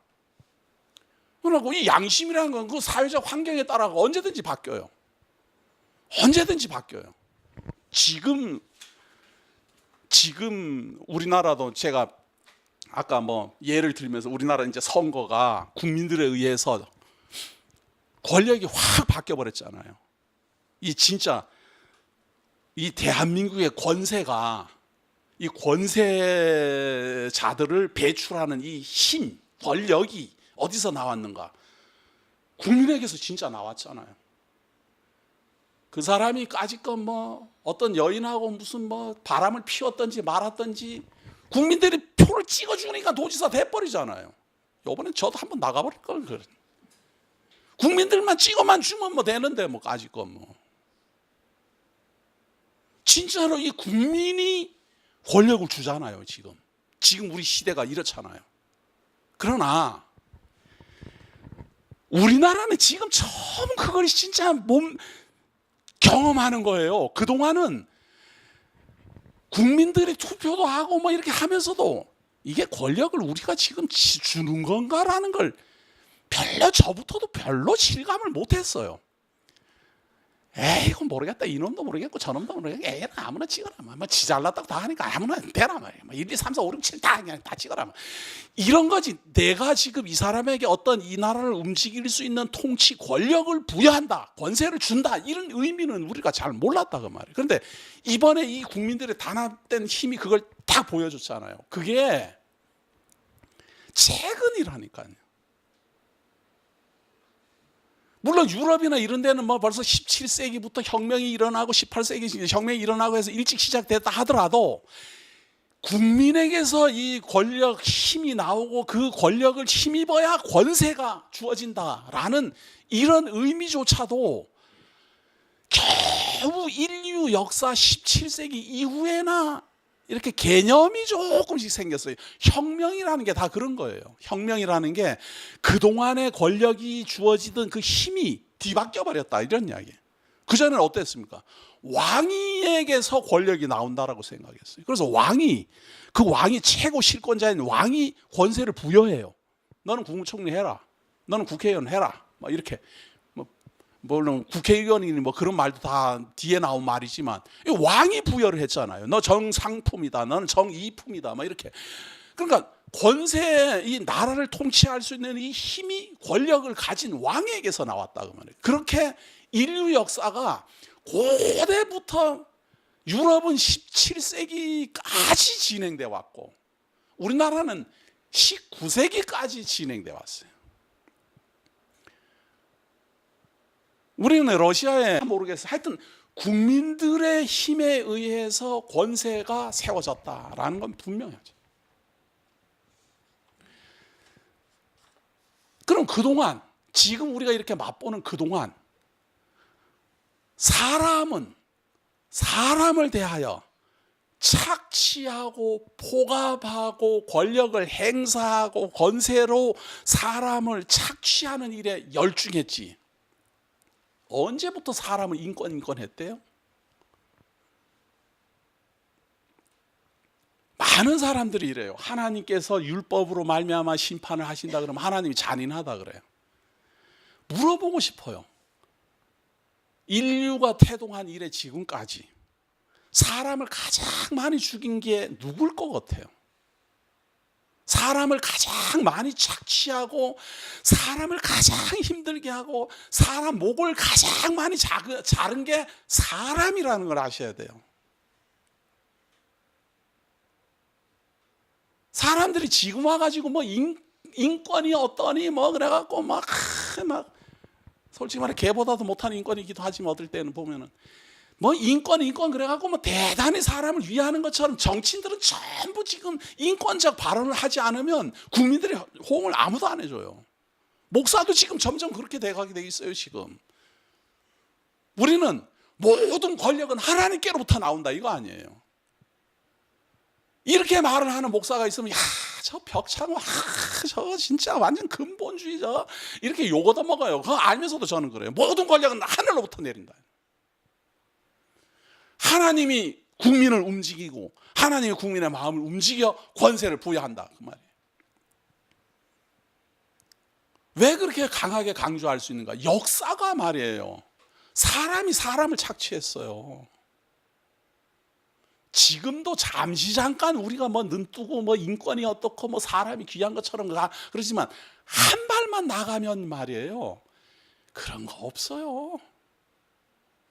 그러고 이 양심이라는 건 그 사회적 환경에 따라 언제든지 바뀌어요. 언제든지 바뀌어요. 지금 우리나라도 제가 아까 뭐 예를 들면서 우리나라 이제 선거가 국민들에 의해서 권력이 확 바뀌어 버렸잖아요. 이 진짜 이 대한민국의 권세가 이 권세자들을 배출하는 이 힘, 권력이 어디서 나왔는가? 국민에게서 진짜 나왔잖아요. 그 사람이 까짓것 뭐 어떤 여인하고 무슨 뭐 바람을 피웠던지 말았던지 국민들이 표를 찍어주니까 도지사 돼버리잖아요. 이번엔 저도 한번 나가버릴 걸. 그래. 국민들만 찍어만 주면 뭐 되는데 뭐 까짓것 뭐. 진짜로 이 국민이 권력을 주잖아요. 지금 우리 시대가 이렇잖아요. 그러나 우리나라는 지금 처음 그걸 진짜 경험하는 거예요. 그동안은 국민들이 투표도 하고 뭐 이렇게 하면서도 이게 권력을 우리가 지금 주는 건가라는 걸 저부터도 별로 실감을 못했어요. 에이 이건 모르겠다. 이놈도 모르겠고 저놈도 모르겠고 에이 아무나 찍어라. 뭐 지 잘났다고 다 하니까 아무나 되라 말이야. 1, 2, 3, 4, 5, 6, 7 다 그냥 다 찍어라. 이런 거지. 내가 지금 이 사람에게 어떤 이 나라를 움직일 수 있는 통치 권력을 부여한다. 권세를 준다. 이런 의미는 우리가 잘 몰랐다 그 말이에요. 그런데 이번에 이 국민들의 단합된 힘이 그걸 딱 보여줬잖아요. 그게 최근이라니까요. 물론 유럽이나 이런 데는 뭐 벌써 17세기부터 혁명이 일어나고 18세기 혁명이 일어나고 해서 일찍 시작됐다 하더라도 국민에게서 이 권력 힘이 나오고 그 권력을 힘입어야 권세가 주어진다라는 이런 의미조차도 겨우 인류 역사 17세기 이후에나 이렇게 개념이 조금씩 생겼어요. 혁명이라는 게 다 그런 거예요. 혁명이라는 게 그동안의 권력이 주어지던 그 힘이 뒤바뀌어 버렸다 이런 이야기예요. 그전에는 어땠습니까? 왕에게서 권력이 나온다라고 생각했어요. 그래서 그 왕이 최고 실권자인 왕이 권세를 부여해요. 너는 국무총리 해라. 너는 국회의원 해라. 막 이렇게. 물론 국회의원이니 뭐 그런 말도 다 뒤에 나온 말이지만 왕이 부여를 했잖아요. 너 정상품이다. 너는 정이품이다. 막 이렇게. 그러니까 권세, 이 나라를 통치할 수 있는 이 힘이 권력을 가진 왕에게서 나왔다고 말해요. 그렇게 인류 역사가 고대부터 유럽은 17세기까지 진행돼 왔고 우리나라는 19세기까지 진행돼 왔어요. 우리는 러시아에 모르겠어요. 하여튼 국민들의 힘에 의해서 권세가 세워졌다라는 건 분명하죠. 그럼 그동안, 지금 우리가 이렇게 맛보는 그동안 사람은 사람을 대하여 착취하고 포갑하고 권력을 행사하고 권세로 사람을 착취하는 일에 열중했지, 언제부터 사람을 인권했대요? 많은 사람들이 이래요. 하나님께서 율법으로 말미암아 심판을 하신다 그러면 하나님이 잔인하다 그래요. 물어보고 싶어요. 인류가 태동한 이래 지금까지 사람을 가장 많이 죽인 게 누굴 것 같아요? 사람을 가장 많이 착취하고 사람을 가장 힘들게 하고 사람 목을 가장 많이 자른 게 사람이라는 걸 아셔야 돼요. 사람들이 지금 와가지고 뭐 인권이 어떠니 뭐 그래갖고 막 솔직히 말해 개보다도 못한 인권이기도 하지만 어떨 때는 보면은 뭐 인권 그래갖고 뭐 대단히 사람을 위하는 것처럼 정치인들은 전부 지금 인권적 발언을 하지 않으면 국민들의 호응을 아무도 안 해줘요. 목사도 지금 점점 그렇게 돼가게 돼 있어요. 지금 우리는 모든 권력은 하나님께로부터 나온다 이거 아니에요. 이렇게 말을 하는 목사가 있으면 야, 저 벽창호, 저 진짜 완전 근본주의자 이렇게 욕 얻어먹어요. 그거 알면서도 저는 그래요. 모든 권력은 하늘로부터 내린다. 하나님이 국민을 움직이고 하나님이 국민의 마음을 움직여 권세를 부여한다 그 말이에요. 왜 그렇게 강하게 강조할 수 있는가? 역사가 말이에요. 사람이 사람을 착취했어요. 지금도 잠시 잠깐 우리가 뭐 눈뜨고 뭐 인권이 어떻고 뭐 사람이 귀한 것처럼 그러지만 한 발만 나가면 말이에요. 그런 거 없어요.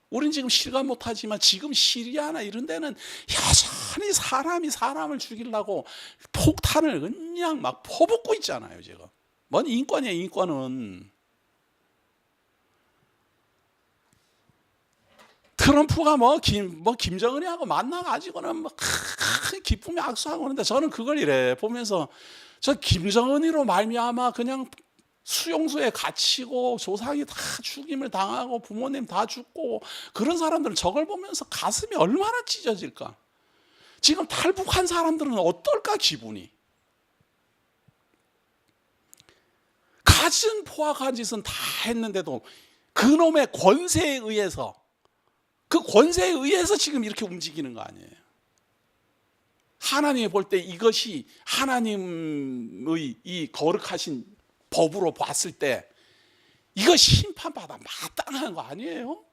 우린 지금 실감 못하지만 지금 시리아나 이런 데는 여전히 사람이 사람을 죽이려고 폭탄을 그냥 막 퍼붓고 있잖아요. 지금 뭔 인권이에요. 인권은 트럼프가 김정은이하고 만나가지고는 뭐 기쁨에 악수하고 그러는데 저는 그걸 이래 보면서 저 김정은이로 말미암아 그냥 수용소에 갇히고 조상이 다 죽임을 당하고 부모님 다 죽고 그런 사람들은 저걸 보면서 가슴이 얼마나 찢어질까. 지금 탈북한 사람들은 어떨까 기분이. 가진 포악한 짓은 다 했는데도 그놈의 권세에 의해서 그 권세에 의해서 지금 이렇게 움직이는 거 아니에요. 하나님이 볼 때 이것이 하나님의 이 거룩하신 법으로 봤을 때 이거 심판받아 마땅한 거 아니에요?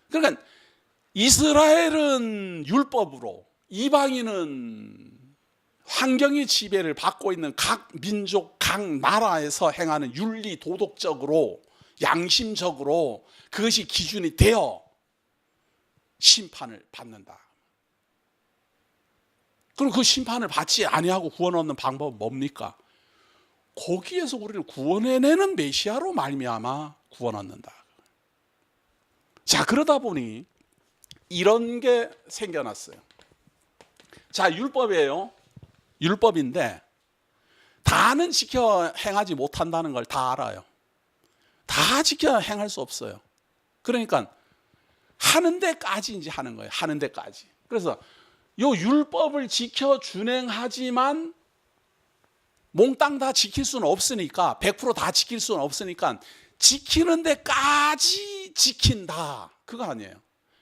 그러니까 이스라엘은 율법으로, 이방인은 환경의 지배를 받고 있는 각 민족, 각 나라에서 행하는 윤리, 도덕적으로, 양심적으로 그것이 기준이 되어 심판을 받는다. 그럼 그 심판을 받지 아니하고 구원 얻는 방법은 뭡니까? 거기에서 우리를 구원해내는 메시아로 말미암아 구원 얻는다. 자, 그러다 보니 이런 게 생겨났어요. 자, 율법이에요. 율법인데 다는 지켜 행하지 못한다는 걸 다 알아요. 다 지켜 행할 수 없어요. 그러니까 하는 데까지 이제 하는 거예요. 하는 데까지. 그래서 요 율법을 지켜 준행하지만 몽땅 다 지킬 수는 없으니까 100% 다 지킬 수는 없으니까 지키는 데까지 지킨다. 그거 아니에요.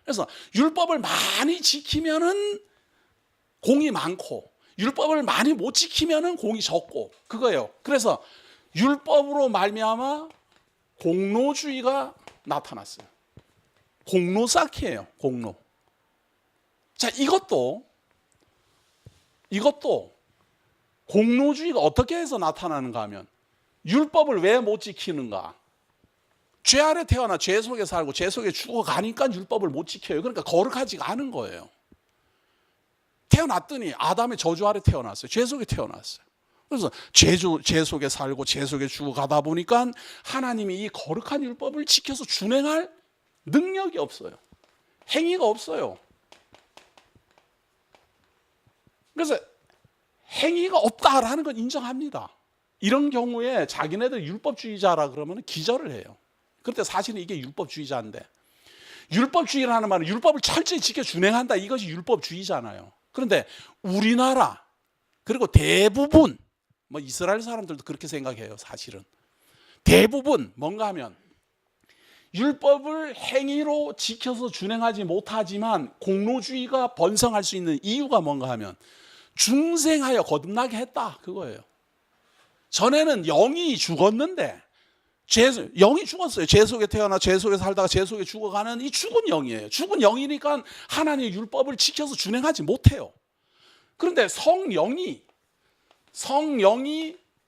그래서 율법을 많이 지키면은 공이 많고 율법을 많이 못 지키면은 공이 적고 그거예요. 그래서 율법으로 말미암아 공로주의가 나타났어요. 공로 쌓기예요. 공로. 자, 이것도 공로주의가 어떻게 해서 나타나는가 하면 율법을 왜 못 지키는가? 죄 아래 태어나 죄 속에 살고 죄 속에 죽어가니까 율법을 못 지켜요. 그러니까 거룩하지가 않은 거예요. 태어났더니 아담의 저주 아래 태어났어요. 죄 속에 태어났어요. 그래서 죄 속에 살고 죄 속에 죽어가다 보니까 하나님이 이 거룩한 율법을 지켜서 준행할 능력이 없어요. 행위가 없어요. 그래서 행위가 없다라는 건 인정합니다. 이런 경우에 자기네들 율법주의자라 그러면 기절을 해요. 그런데 사실은 이게 율법주의자인데, 율법주의라는 말은 율법을 철저히 지켜 준행한다, 이것이 율법주의잖아요. 그런데 우리나라 그리고 대부분 이스라엘 사람들도 그렇게 생각해요. 사실은 대부분 뭔가 하면 율법을 행위로 지켜서 준행하지 못하지만 공로주의가 번성할 수 있는 이유가 뭔가 하면 중생하여 거듭나게 했다, 그거예요. 전에는 영이 죽었는데, 영이 죽었어요. 죄 속에 태어나 죄 속에 살다가 죄 속에 죽어가는 이 죽은 영이에요. 죽은 영이니까 하나님의 율법을 지켜서 준행하지 못해요. 그런데 성령이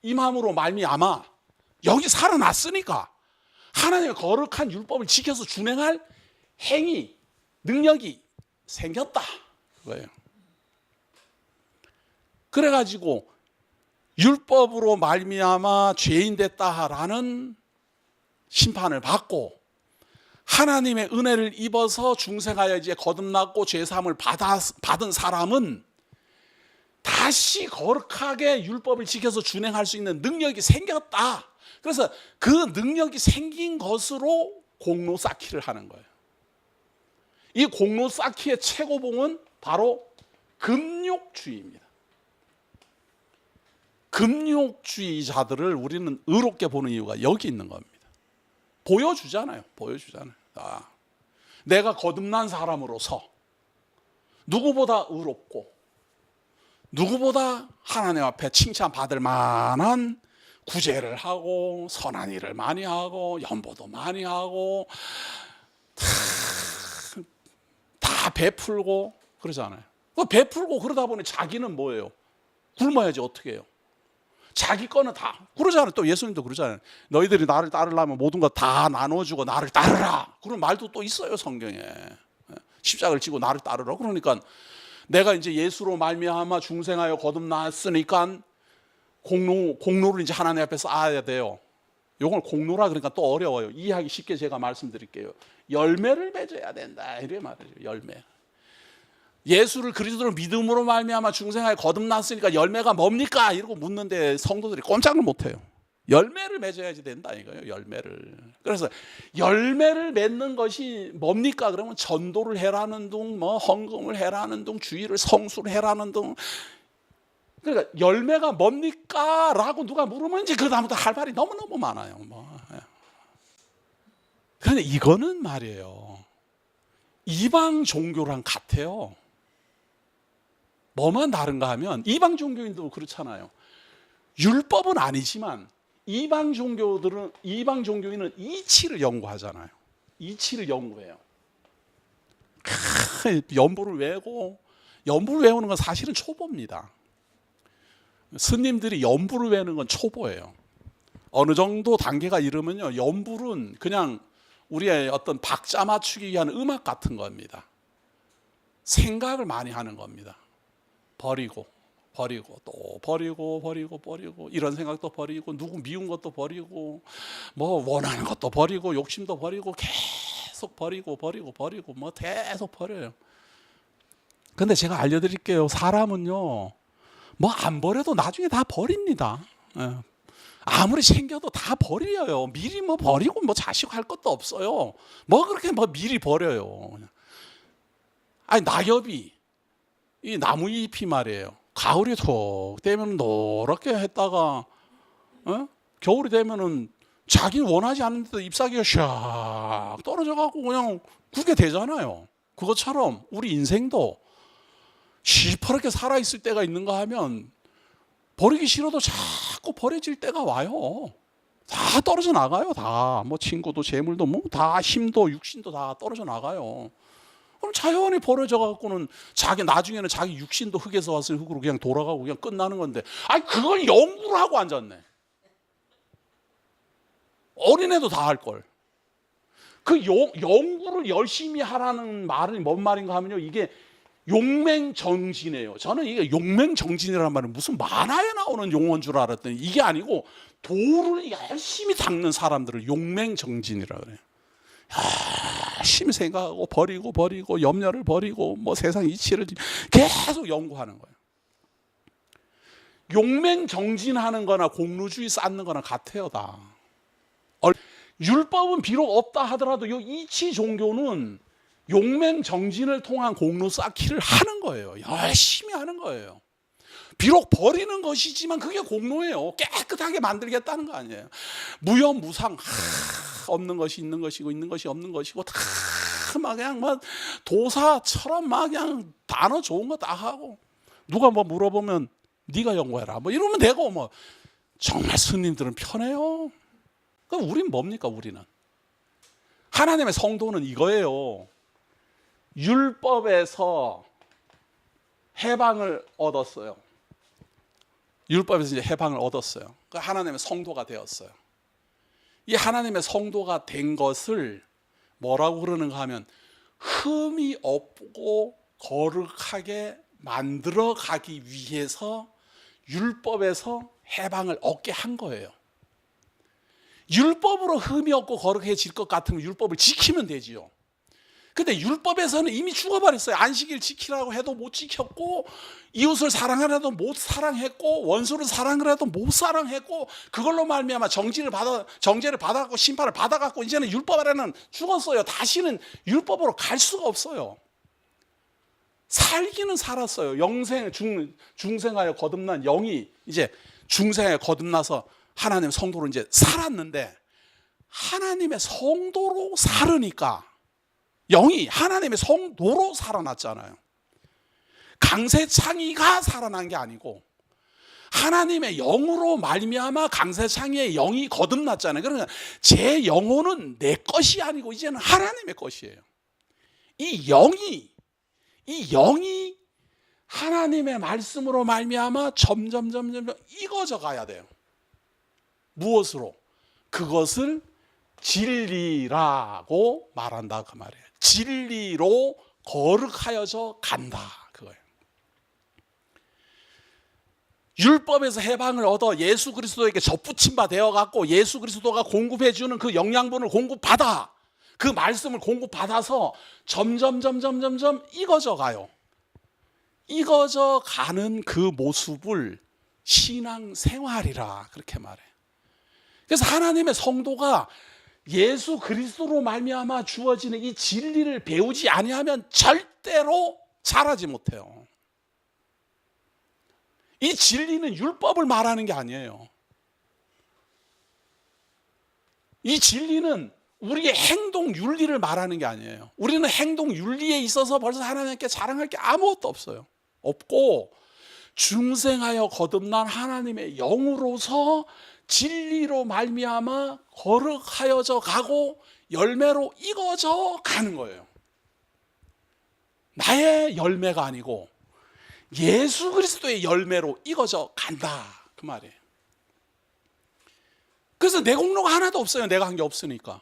임함으로 말미암아 영이 살아났으니까 하나님의 거룩한 율법을 지켜서 준행할 행위, 능력이 생겼다, 그거예요. 그래가지고 율법으로 말미암아 죄인 됐다라는 심판을 받고 하나님의 은혜를 입어서 중생하여 이제 거듭났고 죄사함을 받은 사람은 다시 거룩하게 율법을 지켜서 준행할 수 있는 능력이 생겼다. 그래서 그 능력이 생긴 것으로 공로 쌓기를 하는 거예요. 이 공로 쌓기의 최고봉은 바로 금욕주의입니다. 금욕주의자들을 우리는 의롭게 보는 이유가 여기 있는 겁니다. 보여주잖아요. 내가 거듭난 사람으로서 누구보다 의롭고 누구보다 하나님 앞에 칭찬받을 만한 구제를 하고 선한 일을 많이 하고 연보도 많이 하고 다 베풀고 그러잖아요. 베풀고 그러다 보니 자기는 뭐예요? 굶어야지 어떻게 해요? 자기 거는 다 그러잖아요. 또 예수님도 그러잖아요. 너희들이 나를 따르려면 모든 거 다 나눠주고 나를 따르라, 그런 말도 또 있어요, 성경에. 십자가를 지고 나를 따르라. 그러니까 내가 이제 예수로 말미암아 중생하여 거듭났으니까 공로를 이제 하나님 앞에 쌓아야 돼요. 이걸 공로라 그러니까 또 어려워요. 이해하기 쉽게 제가 말씀드릴게요. 열매를 맺어야 된다, 이래 말이죠. 열매. 예수를 그리스도로 믿음으로 말미암아 중생하여 거듭났으니까 열매가 뭡니까? 이러고 묻는데 성도들이 꼼짝을 못해요. 열매를 맺어야지 된다 이거예요. 열매를. 그래서 열매를 맺는 것이 뭡니까? 그러면 전도를 해라는 둥, 헌금을 해라는 둥, 주의를 성수를 해라는 둥. 그러니까 열매가 뭡니까? 라고 누가 물으면 이제 그 다음부터 할 말이 너무너무 많아요. 그런데 이거는 말이에요, 이방 종교랑 같아요. 뭐만 다른가 하면 이방 종교인도 그렇잖아요. 율법은 아니지만 이방 종교인은 이치를 연구하잖아요. 이치를 연구해요. 연보를 외우고, 연보를 외우는 건 사실은 초보입니다. 스님들이 연부를 외우는 건 초보예요. 어느 정도 단계가 이르면요, 연불은 그냥 우리의 어떤 박자 맞추기 위한 음악 같은 겁니다. 생각을 많이 하는 겁니다. 버리고 또 버리고 이런 생각도 버리고 누구 미운 것도 버리고 원하는 것도 버리고 욕심도 버리고 계속 버리고 계속 버려요. 근데 제가 알려드릴게요. 사람은요, 안 버려도 나중에 다 버립니다. 아무리 챙겨도 다 버려요. 미리 버리고 자식 할 것도 없어요. 그렇게 미리 버려요. 아니, 낙엽이 이 나무 잎이 말이에요, 가을이 톡 되면 노랗게 했다가 겨울이 되면은 자기는 원하지 않는데도 잎사귀가 샥 떨어져 갖고 그냥 굳게 되잖아요. 그것처럼 우리 인생도 시퍼렇게 살아있을 때가 있는가 하면 버리기 싫어도 자꾸 버려질 때가 와요. 다 떨어져 나가요. 다 친구도 재물도 다 힘도 육신도 다 떨어져 나가요. 그럼 자연히 버려져 갖고는 나중에는 자기 육신도 흙에서 왔을 흙으로 그냥 돌아가고 그냥 끝나는 건데, 그걸 연구를 하고 앉았네. 어린애도 다 할 걸. 그 연구를 열심히 하라는 말은 뭔 말인가 하면요, 이게 용맹정진이에요. 저는 이게 용맹정진이라는 말은 무슨 만화에 나오는 용어인 줄 알았더니 이게 아니고 도를 열심히 닦는 사람들을 용맹정진이라 그래요. 열심히 생각하고 버리고 염려를 버리고 뭐 세상 이치를 계속 연구하는 거예요. 용맹정진하는 거나 공루주의 쌓는 거나 같아요 다. 율법은 비록 없다 하더라도 이 이치 종교는 용맹정진을 통한 공로 쌓기를 하는 거예요. 열심히 하는 거예요. 비록 버리는 것이지만 그게 공로예요. 깨끗하게 만들겠다는 거 아니에요. 무염무상, 없는 것이 있는 것이고 있는 것이 없는 것이고 다 막 그냥 막 도사처럼 막 그냥 단어 좋은 거 다 하고, 누가 뭐 물어보면 네가 연구해라 뭐 이러면 되고, 뭐 정말 스님들은 편해요. 그럼 우린 뭡니까? 우리는 하나님의 성도는 이거예요. 율법에서 해방을 얻었어요. 율법에서 이제 해방을 얻었어요. 그 하나님의 성도가 되었어요. 이 하나님의 성도가 된 것을 뭐라고 그러는가 하면 흠이 없고 거룩하게 만들어 가기 위해서 율법에서 해방을 얻게 한 거예요. 율법으로 흠이 없고 거룩해질 것 같으면 율법을 지키면 되지요. 근데 율법에서는 이미 죽어버렸어요. 안식일 지키라고 해도 못 지켰고, 이웃을 사랑하라 해도 못 사랑했고, 원수를 사랑하라 해도 못 사랑했고, 그걸로 말미암아 정죄를 받아갖고 심판을 받아갖고 이제는 율법 아래는 죽었어요. 다시는 율법으로 갈 수가 없어요. 살기는 살았어요. 중생하여 거듭난 영이 이제 중생하여 거듭나서 하나님 성도로 이제 살았는데, 하나님의 성도로 살으니까 영이 하나님의 성도로 살아났잖아요. 강세창이가 살아난 게 아니고 하나님의 영으로 말미암아 강세창이의 영이 거듭났잖아요. 그러니까 제 영혼은 내 것이 아니고 이제는 하나님의 것이에요. 이 영이 하나님의 말씀으로 말미암아 점점 익어져 가야 돼요. 무엇으로? 그것을 진리라고 말한다 그 말이에요. 진리로 거룩하여져 간다 그거예요. 율법에서 해방을 얻어 예수 그리스도에게 접붙임 바 되어 갖고 예수 그리스도가 공급해 주는 그 영양분을 공급받아, 그 말씀을 공급받아서 점점 익어져 가요. 익어져 가는 그 모습을 신앙생활이라 그렇게 말해요. 그래서 하나님의 성도가 예수 그리스도로 말미암아 주어지는 이 진리를 배우지 아니하면 절대로 자라지 못해요. 이 진리는 율법을 말하는 게 아니에요. 이 진리는 우리의 행동 윤리를 말하는 게 아니에요. 우리는 행동 윤리에 있어서 벌써 하나님께 자랑할 게 아무것도 없어요. 없고 중생하여 거듭난 하나님의 영으로서 진리로 말미암아 거룩하여져 가고 열매로 익어져 가는 거예요. 나의 열매가 아니고 예수 그리스도의 열매로 익어져 간다 그 말이에요. 그래서 내 공로가 하나도 없어요. 내가 한 게 없으니까.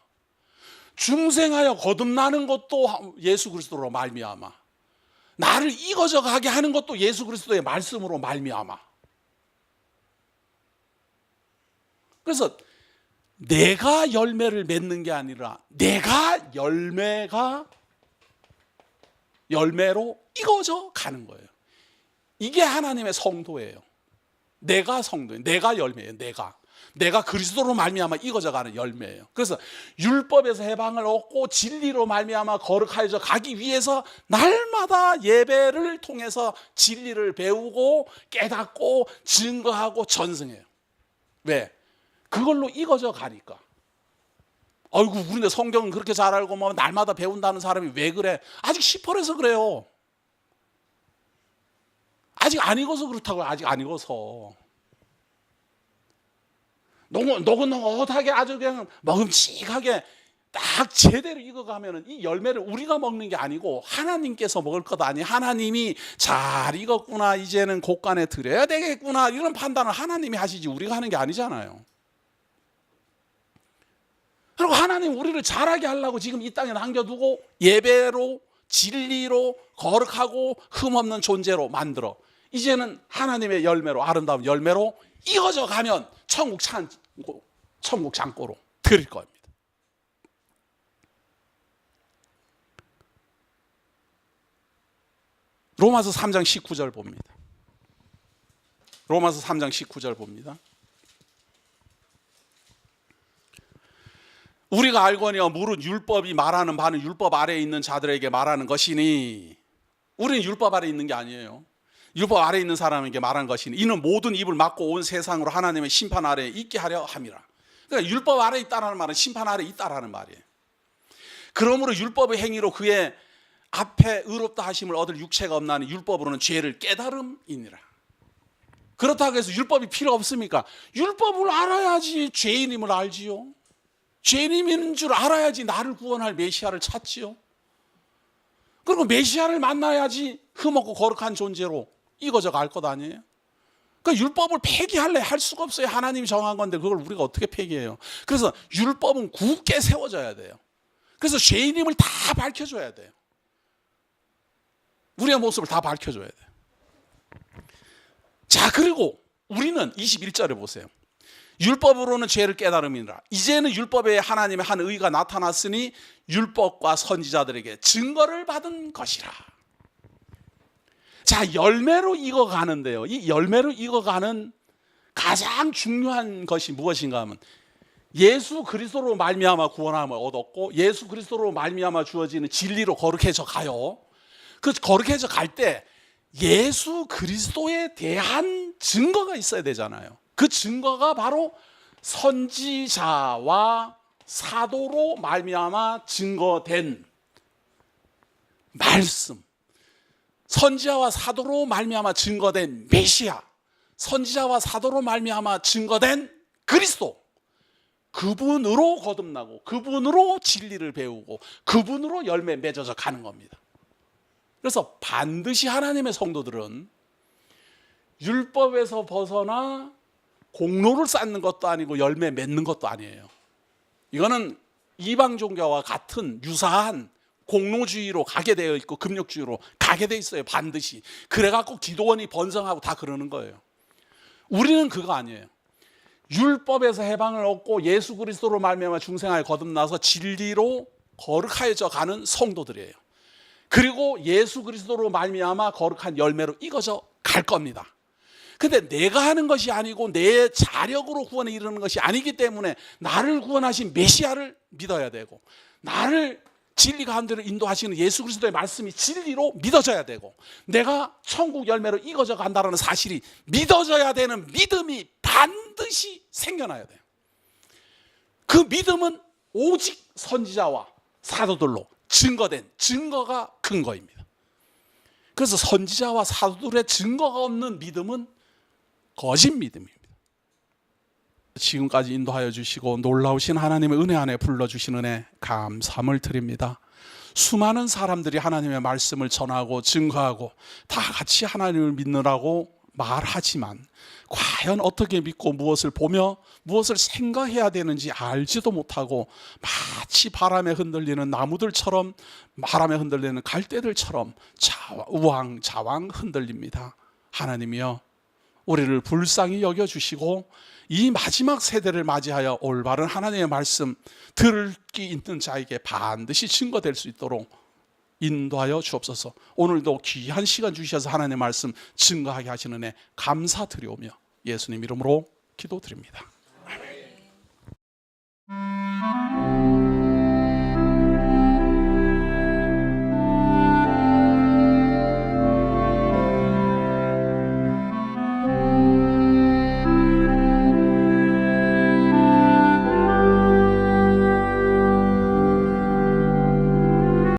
중생하여 거듭나는 것도 예수 그리스도로 말미암아, 나를 익어져 가게 하는 것도 예수 그리스도의 말씀으로 말미암아. 그래서 내가 열매를 맺는 게 아니라 내가 열매로 익어져 가는 거예요. 이게 하나님의 성도예요. 내가 성도예요. 내가 열매예요. 내가 그리스도로 말미암아 익어져 가는 열매예요. 그래서 율법에서 해방을 얻고 진리로 말미암아 거룩하여져 가기 위해서 날마다 예배를 통해서 진리를 배우고 깨닫고 증거하고 전승해요. 왜? 그걸로 익어져 가니까. 아이고, 우리네 성경은 그렇게 잘 알고 뭐 날마다 배운다는 사람이 왜 그래? 아직 시퍼래서 그래요. 아직 안 익어서 그렇다고요. 아직 안 익어서. 노릇노릇하게 아주 그냥 먹음직하게 딱 제대로 익어가면은 이 열매를 우리가 먹는 게 아니고 하나님께서 먹을 것 아니, 하나님이 잘 익었구나, 이제는 곳간에 드려야 되겠구나, 이런 판단을 하나님이 하시지 우리가 하는 게 아니잖아요. 그리고 하나님 우리를 잘하게 하려고 지금 이 땅에 남겨두고 예배로 진리로 거룩하고 흠없는 존재로 만들어 이제는 하나님의 열매로, 아름다운 열매로 이어져 가면 천국 창고로 드릴 겁니다. 로마서 3장 19절 봅니다. 로마서 3장 19절 봅니다. 우리가 알거니와 무릇 율법이 말하는 바는 율법 아래에 있는 자들에게 말하는 것이니, 우리는 율법 아래에 있는 게 아니에요. 율법 아래에 있는 사람에게 말한 것이니 이는 모든 입을 막고 온 세상으로 하나님의 심판 아래에 있게 하려 함이라. 그러니까 율법 아래에 있다라는 말은 심판 아래에 있다라는 말이에요. 그러므로 율법의 행위로 그의 앞에 의롭다 하심을 얻을 육체가 없나니 율법으로는 죄를 깨달음이니라. 그렇다고 해서 율법이 필요 없습니까? 율법을 알아야지 죄인임을 알지요. 죄인임인 줄 알아야지 나를 구원할 메시아를 찾지요. 그리고 메시아를 만나야지 흠없고 거룩한 존재로 이어져 갈 것 아니에요? 그러니까 율법을 폐기할래 할 수가 없어요. 하나님이 정한 건데 그걸 우리가 어떻게 폐기해요? 그래서 율법은 굳게 세워져야 돼요. 그래서 죄인임을 다 밝혀줘야 돼요. 우리의 모습을 다 밝혀줘야 돼요. 자, 그리고 우리는 21절에 보세요. 율법으로는 죄를 깨달음이니라. 이제는 율법에 하나님의 한 의가 나타났으니 율법과 선지자들에게 증거를 받은 것이라. 자, 열매로 익어가는데요. 이 열매로 익어가는 가장 중요한 것이 무엇인가 하면 예수 그리스도로 말미암아 구원함을 얻었고 예수 그리스도로 말미암아 주어지는 진리로 거룩해져 가요. 그 거룩해져 갈 때 예수 그리스도에 대한 증거가 있어야 되잖아요. 그 증거가 바로 선지자와 사도로 말미암아 증거된 말씀, 선지자와 사도로 말미암아 증거된 메시아, 선지자와 사도로 말미암아 증거된 그리스도, 그분으로 거듭나고 그분으로 진리를 배우고 그분으로 열매 맺어져 가는 겁니다. 그래서 반드시 하나님의 성도들은 율법에서 벗어나 공로를 쌓는 것도 아니고 열매 맺는 것도 아니에요. 이거는 이방 종교와 같은 유사한 공로주의로 가게 되어 있고 금욕주의로 가게 되어 있어요. 반드시. 그래갖고 기도원이 번성하고 다 그러는 거예요. 우리는 그거 아니에요. 율법에서 해방을 얻고 예수 그리스도로 말미암아 중생하여 거듭나서 진리로 거룩하여져 가는 성도들이에요. 그리고 예수 그리스도로 말미암아 거룩한 열매로 익어져 갈 겁니다. 근데 내가 하는 것이 아니고 내 자력으로 구원에 이르는 것이 아니기 때문에 나를 구원하신 메시아를 믿어야 되고 나를 진리 가운데로 인도하시는 예수 그리스도의 말씀이 진리로 믿어져야 되고 내가 천국 열매로 익어져 간다는 사실이 믿어져야 되는 믿음이 반드시 생겨나야 돼요. 그 믿음은 오직 선지자와 사도들로 증거된 증거가 근거입니다. 그래서 선지자와 사도들의 증거가 없는 믿음은 거짓 믿음입니다. 지금까지 인도하여 주시고 놀라우신 하나님의 은혜 안에 불러주신 은혜 감사함을 드립니다. 수많은 사람들이 하나님의 말씀을 전하고 증거하고 다 같이 하나님을 믿느라고 말하지만 과연 어떻게 믿고 무엇을 보며 무엇을 생각해야 되는지 알지도 못하고 마치 바람에 흔들리는 나무들처럼 바람에 흔들리는 갈대들처럼 우왕좌왕 흔들립니다. 하나님이여 우리를 불쌍히 여겨주시고 이 마지막 세대를 맞이하여 올바른 하나님의 말씀 들을 기 있는 자에게 반드시 증거될 수 있도록 인도하여 주옵소서. 오늘도 귀한 시간 주셔서 하나님의 말씀 증거하게 하시는 은혜 감사드리오며 예수님 이름으로 기도드립니다. 아멘.